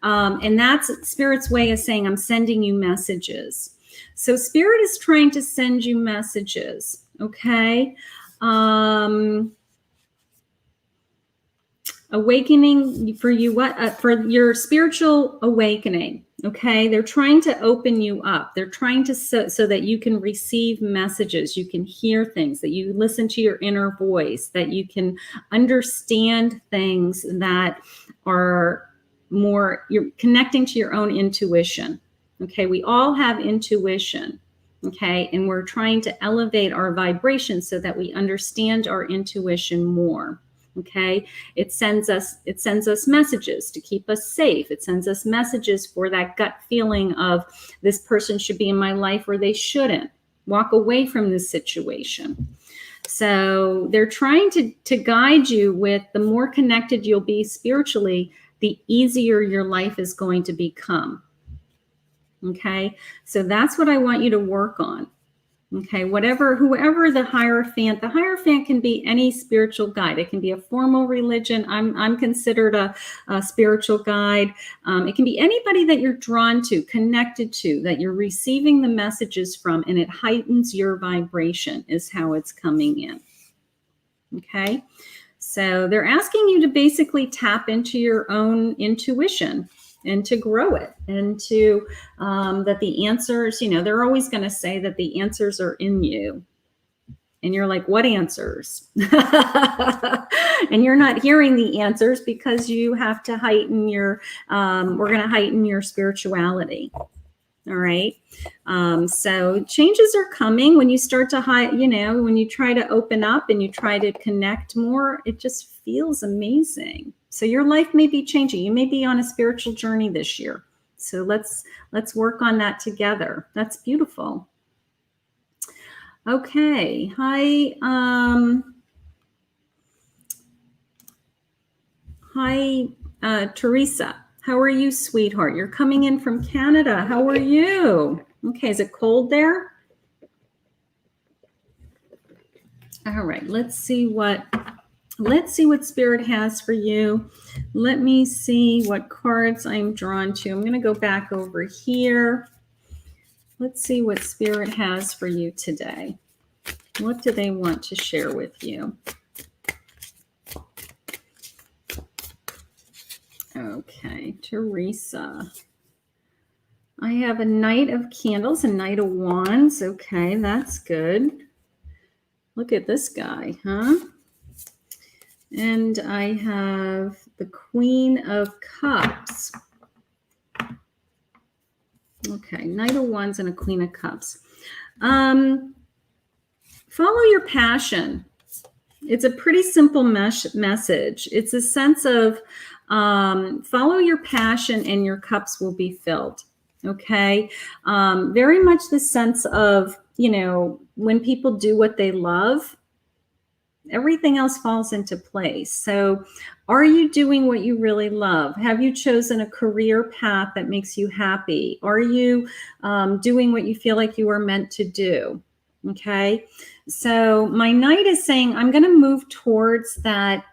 And that's Spirit's way of saying, I'm sending you messages. So Spirit is trying to send you messages, okay? Awakening for you, for your spiritual awakening, okay? They're trying to open you up. They're trying to so that you can receive messages, you can hear things, that you listen to your inner voice, that you can understand things that are more, you're connecting to your own intuition. Okay, we all have intuition, okay, and we're trying to elevate our vibration so that we understand our intuition more. Okay, it sends us messages to keep us safe. It sends us messages for that gut feeling of this person should be in my life or they shouldn't. Walk away from this situation. So they're trying to guide you with the more connected you'll be spiritually, the easier your life is going to become. Okay, so that's what I want you to work on. Okay, whoever the Hierophant can be any spiritual guide. It can be a formal religion. I'm considered a spiritual guide. It can be anybody that you're drawn to, connected to, that you're receiving the messages from, and it heightens your vibration is how it's coming in. Okay, so they're asking you to basically tap into your own intuition and to grow it, and to that the answers, they're always going to say that the answers are in you. And you're like, what answers? And you're not hearing the answers because you have to heighten your, we're going to heighten your spirituality. All right. So changes are coming when you start to when you try to open up and you try to connect more, it just feels amazing. So your life may be changing. You may be on a spiritual journey this year. So let's work on that together. That's beautiful. Okay. Hi. Hi, Teresa. How are you, sweetheart? You're coming in from Canada. How are you? Okay, is it cold there? All right, let's see what Spirit has for you. Let me see what cards I'm drawn to. I'm going to go back over here. Let's see what Spirit has for you today. What do they want to share with you? Okay, Teresa. I have a Knight of Candles, a Knight of Wands. Okay, that's good. Look at this guy, huh? And I have the Queen of Cups. Okay, Knight of Wands and a Queen of Cups. Follow your passion. It's a pretty simple message. It's a sense of follow your passion and your cups will be filled. Okay. Very much the sense of, when people do what they love, everything else falls into place. So are you doing what you really love? Have you chosen a career path that makes you happy? Are you doing what you feel like you are meant to do? Okay. So my Knight is saying, I'm going to move towards that,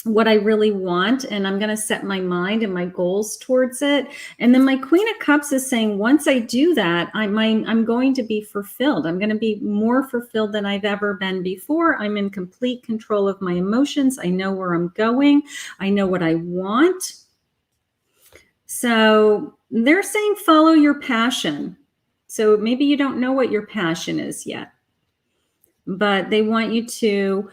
what I really want, and I'm going to set my mind and my goals towards it. And then my Queen of Cups is saying, once I do that, I'm going to be fulfilled. I'm going to be more fulfilled than I've ever been before. I'm in complete control of my emotions. I know where I'm going. I know what I want. So they're saying, follow your passion. So maybe you don't know what your passion is yet, but they want you to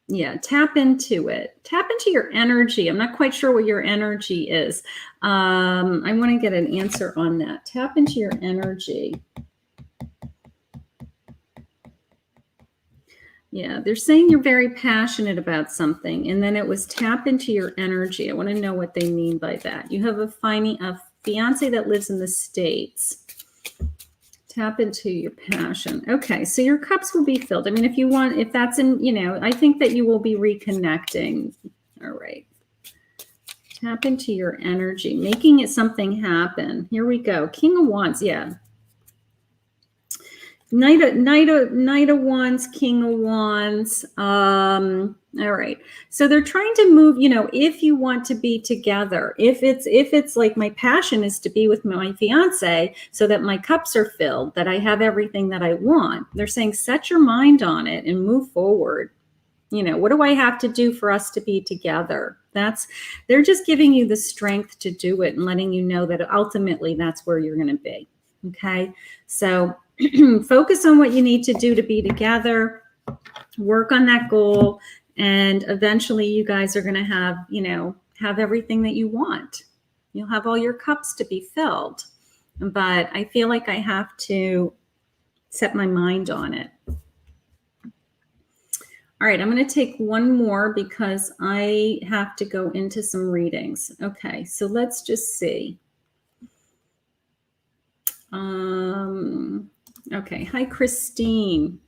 Yeah, tap into it. Tap into your energy. I'm not quite sure what your energy is. I want to get an answer on that. Tap into your energy. Yeah, they're saying you're very passionate about something, and then it was tap into your energy. I want to know what they mean by that. You have a fiance that lives in the States. Tap into your passion. Okay, so your cups will be filled. I mean, if you want, if that's in, I think that you will be reconnecting. All right. Tap into your energy, making it something happen. Here we go. King of Wands. Yeah. Knight of Wands, King of Wands. All right. So they're trying to move, if you want to be together, if it's like my passion is to be with my fiance so that my cups are filled, that I have everything that I want. They're saying set your mind on it and move forward. What do I have to do for us to be together? They're just giving you the strength to do it and letting you know that ultimately that's where you're going to be. Okay. So focus on what you need to do to be together, work on that goal, and eventually you guys are going to have everything that you want. You'll have all your cups to be filled. But I feel like I have to set my mind on it. All right, I'm going to take one more because I have to go into some readings. Okay, so let's just see. Okay, hi, Christine.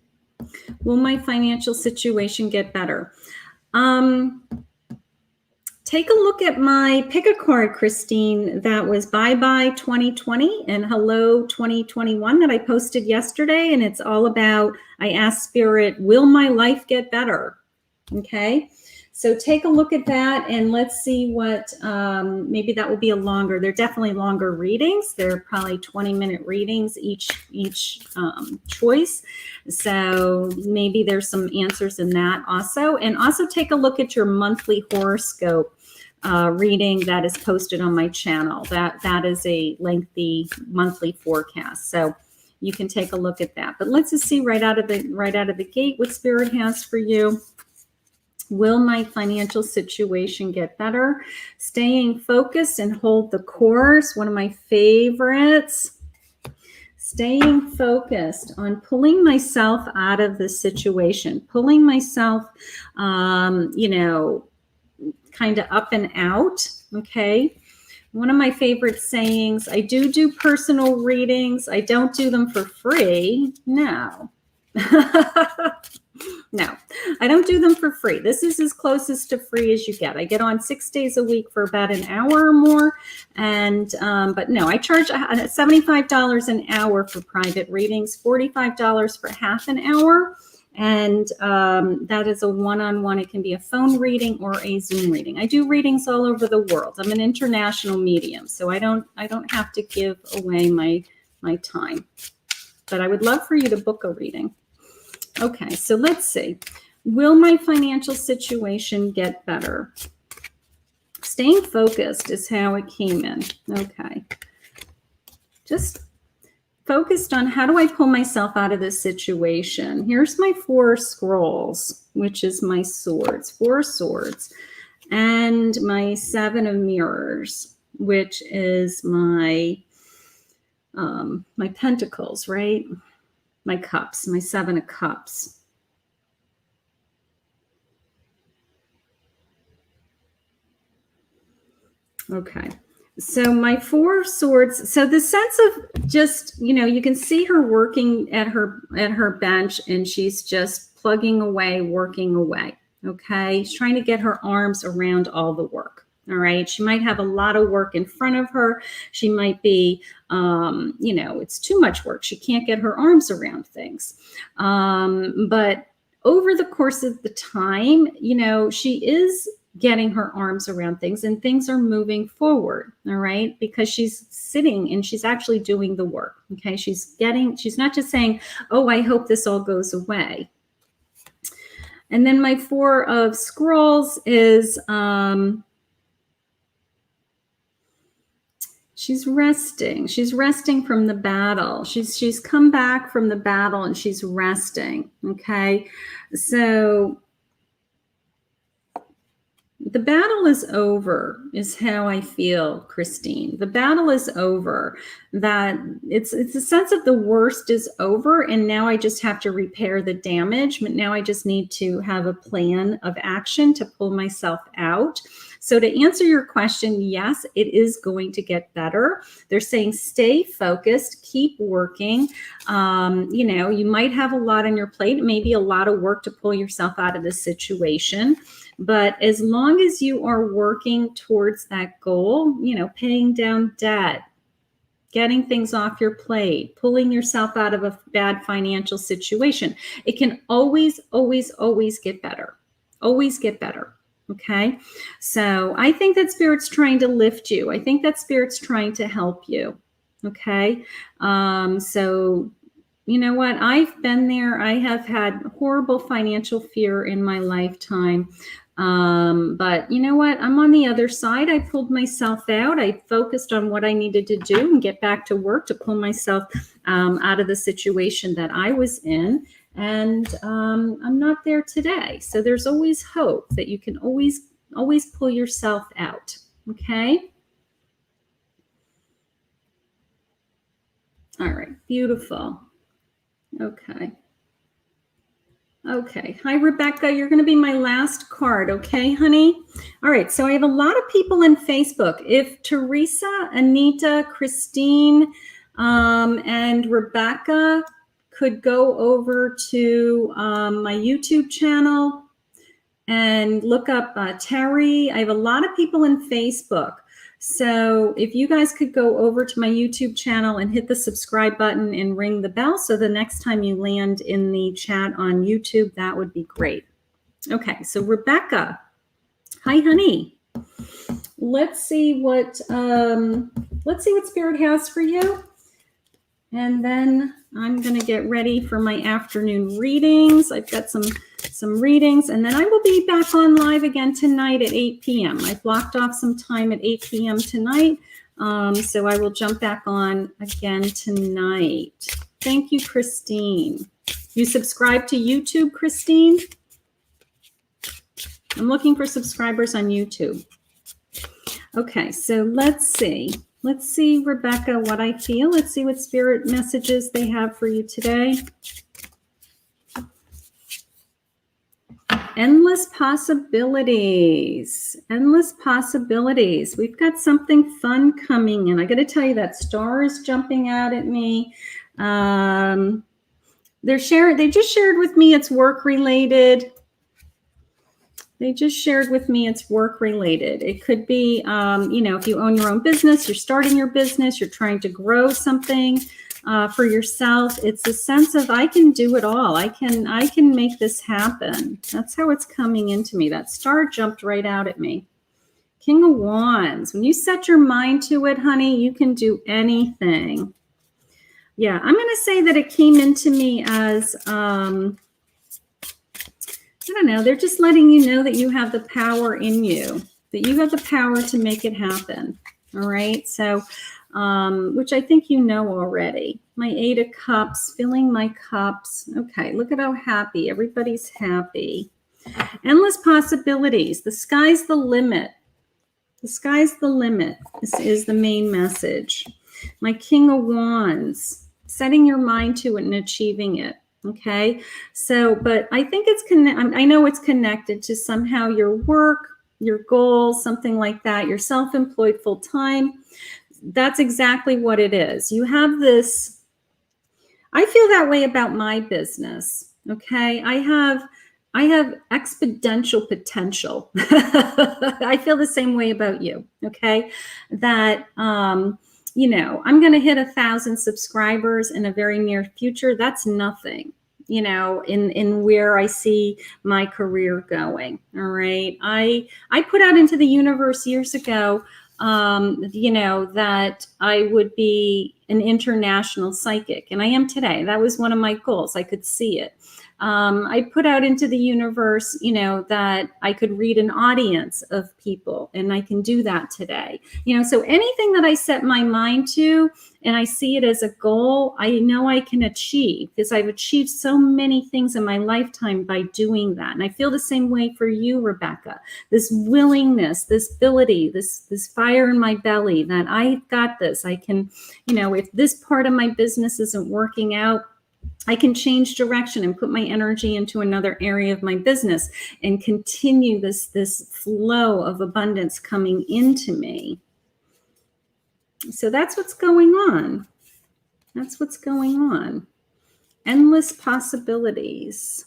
Will my financial situation get better? Take a look at pick a card, Christine, that was bye-bye 2020 and hello 2021 that I posted yesterday. And it's all about, I asked Spirit, will my life get better? Okay. So take a look at that and let's see what, maybe that will be they're definitely longer readings. They're probably 20-minute readings each choice. So maybe there's some answers in that also. And also take a look at your monthly horoscope reading that is posted on my channel. That is a lengthy monthly forecast. So you can take a look at that. But let's just see right out of the gate what Spirit has for you. Will my financial situation get better? Staying focused and hold the course. One of my favorites. Staying focused on pulling myself out of the situation, pulling myself, kind of up and out. Okay. One of my favorite sayings, I do personal readings. I don't do them for free. No. No, I don't do them for free. This is as closest to free as you get. I get on 6 days a week for about an hour or more. And, but no, I charge $75 an hour for private readings, $45 for half an hour. And that is a one-on-one. It can be a phone reading or a Zoom reading. I do readings all over the world. I'm an international medium, so I don't have to give away my time. But I would love for you to book a reading. Okay, so let's see. Will my financial situation get better? Staying focused is how it came in. Okay. Just focused on how do I pull myself out of this situation? Here's my 4 scrolls, which is my swords, 4 swords, and my 7 of mirrors, which is my pentacles, right? My cups, my 7 of cups. Okay. So my 4 swords. So the sense of just, you can see her working at her bench and she's just plugging away, working away. Okay. She's trying to get her arms around all the work. All right. She might have a lot of work in front of her. She might be, it's too much work. She can't get her arms around things. But over the course of the time, she is getting her arms around things and things are moving forward. All right. Because she's sitting and she's actually doing the work. Okay. She's not just saying, oh, I hope this all goes away. And then my 4 of scrolls is, She's resting. She's resting from the battle. She's come back from the battle and she's resting. Okay. So the battle is over, is how I feel, Christine. The battle is over. That it's a sense of the worst is over, and now I just have to repair the damage. But now I just need to have a plan of action to pull myself out. So to answer your question, yes, it is going to get better. They're saying stay focused, keep working. You might have a lot on your plate, maybe a lot of work to pull yourself out of this situation. But as long as you are working towards that goal, paying down debt, getting things off your plate, pulling yourself out of a bad financial situation, it can always, always, always get better. Always get better. Okay. So I think that Spirit's trying to lift you. I think that Spirit's trying to help you. Okay. So you know what? I've been there. I have had horrible financial fear in my lifetime. But you know what? I'm on the other side. I pulled myself out. I focused on what I needed to do and get back to work to pull myself out of the situation that I was in. And I'm not there today. So there's always hope that you can always pull yourself out. Okay. All right. Beautiful. Okay. Okay. Hi, Rebecca. You're going to be my last card. Okay, honey? All right. So I have a lot of people in Facebook. If Teresa, Anita, Christine, and Rebecca could go over to my YouTube channel and look up Terry. I have a lot of people in Facebook. So if you guys could go over to my YouTube channel and hit the subscribe button and ring the bell, so the next time you land in the chat on YouTube, that would be great. Okay, so Rebecca, hi, honey. Let's see what Spirit has for you, and then I'm going to get ready for my afternoon readings. I've got some readings, and then I will be back on live again tonight at 8 p.m. I blocked off some time at 8 p.m. tonight, so I will jump back on again tonight. Thank you, Christine. You subscribe to YouTube, Christine? I'm looking for subscribers on YouTube. Okay, so let's see. Let's see, Rebecca, what I feel. Let's see what Spirit messages they have for you today. Endless possibilities. Endless possibilities. We've got something fun coming in. I got to tell you, that star is jumping out at me. They just shared with me it's work related. They just shared with me it's work related. It could be, if you own your own business, you're starting your business, you're trying to grow something for yourself. It's a sense of, I can do it all. I can make this happen. That's how it's coming into me. That star jumped right out at me. King of Wands. When you set your mind to it, honey, you can do anything. Yeah, I'm going to say that it came into me as, I don't know, they're just letting you know that you have the power in you, that you have the power to make it happen. All right. So, which I think you know already. My 8 of Cups, filling my cups. Okay. Look at how happy. Everybody's happy. Endless possibilities. The sky's the limit. The sky's the limit is the main message. My King of Wands, setting your mind to it and achieving it. Okay, so, but I think I know it's connected to somehow your work, your goals, something like that. You're self-employed full time. That's exactly what it is. You have this, I feel that way about my business. Okay, I have exponential potential. I feel the same way about you. Okay, that, I'm going to hit 1,000 subscribers in a very near future. That's nothing, in where I see my career going. All right. I put out into the universe years ago, that I would be an international psychic, and I am today. That was one of my goals. I could see it. I put out into the universe, that I could read an audience of people, and I can do that today. So anything that I set my mind to and I see it as a goal, I know I can achieve, because I've achieved so many things in my lifetime by doing that. And I feel the same way for you, Rebecca. This willingness, this ability, this fire in my belly that I've got this. I can, if this part of my business isn't working out, I can change direction and put my energy into another area of my business and continue this flow of abundance coming into me. So that's what's going on. That's what's going on. Endless possibilities.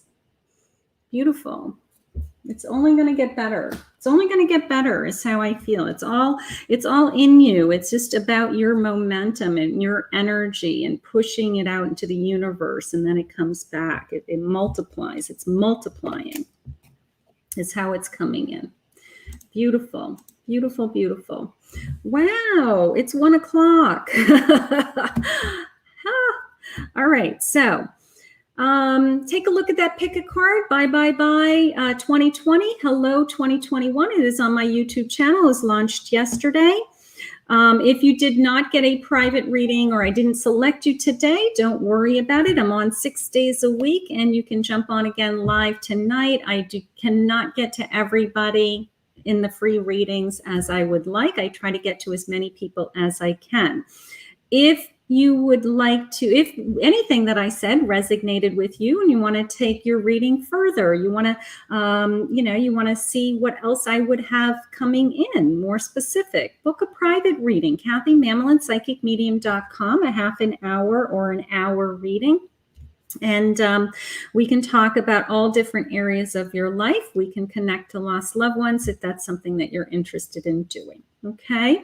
Beautiful. It's only going to get better. It's only going to get better is how I feel. It's all in you. It's just about your momentum and your energy and pushing it out into the universe, and then it comes back. It multiplies. It's multiplying is how it's coming in. Beautiful, beautiful, beautiful. Wow, it's 1 o'clock. All right, so take a look at that. Pick a card. Bye, 2020. Hello, 2021. It is on my YouTube channel. It was launched yesterday. If you did not get a private reading or I didn't select you today, don't worry about it. I'm on 6 days a week, and you can jump on again live tonight. I cannot get to everybody in the free readings as I would like. I try to get to as many people as I can. If you would like to, if anything that I said resonated with you and you want to take your reading further, you want to, you want to see what else I would have coming in, more specific, book a private reading. Kathy, Mamolen, psychicmedium.com, a half an hour or an hour reading. And we can talk about all different areas of your life. We can connect to lost loved ones if that's something that you're interested in doing. Okay,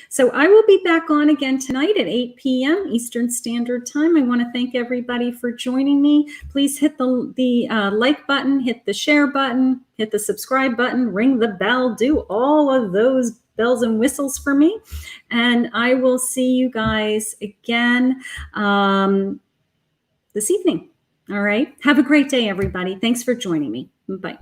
so I will be back on again tonight at 8 p.m. Eastern Standard Time. I want to thank everybody for joining me. Please hit the like button, hit the share button, hit the subscribe button, ring the bell, do all of those bells and whistles for me. And I will see you guys again this evening. All right. Have a great day, everybody. Thanks for joining me. Bye.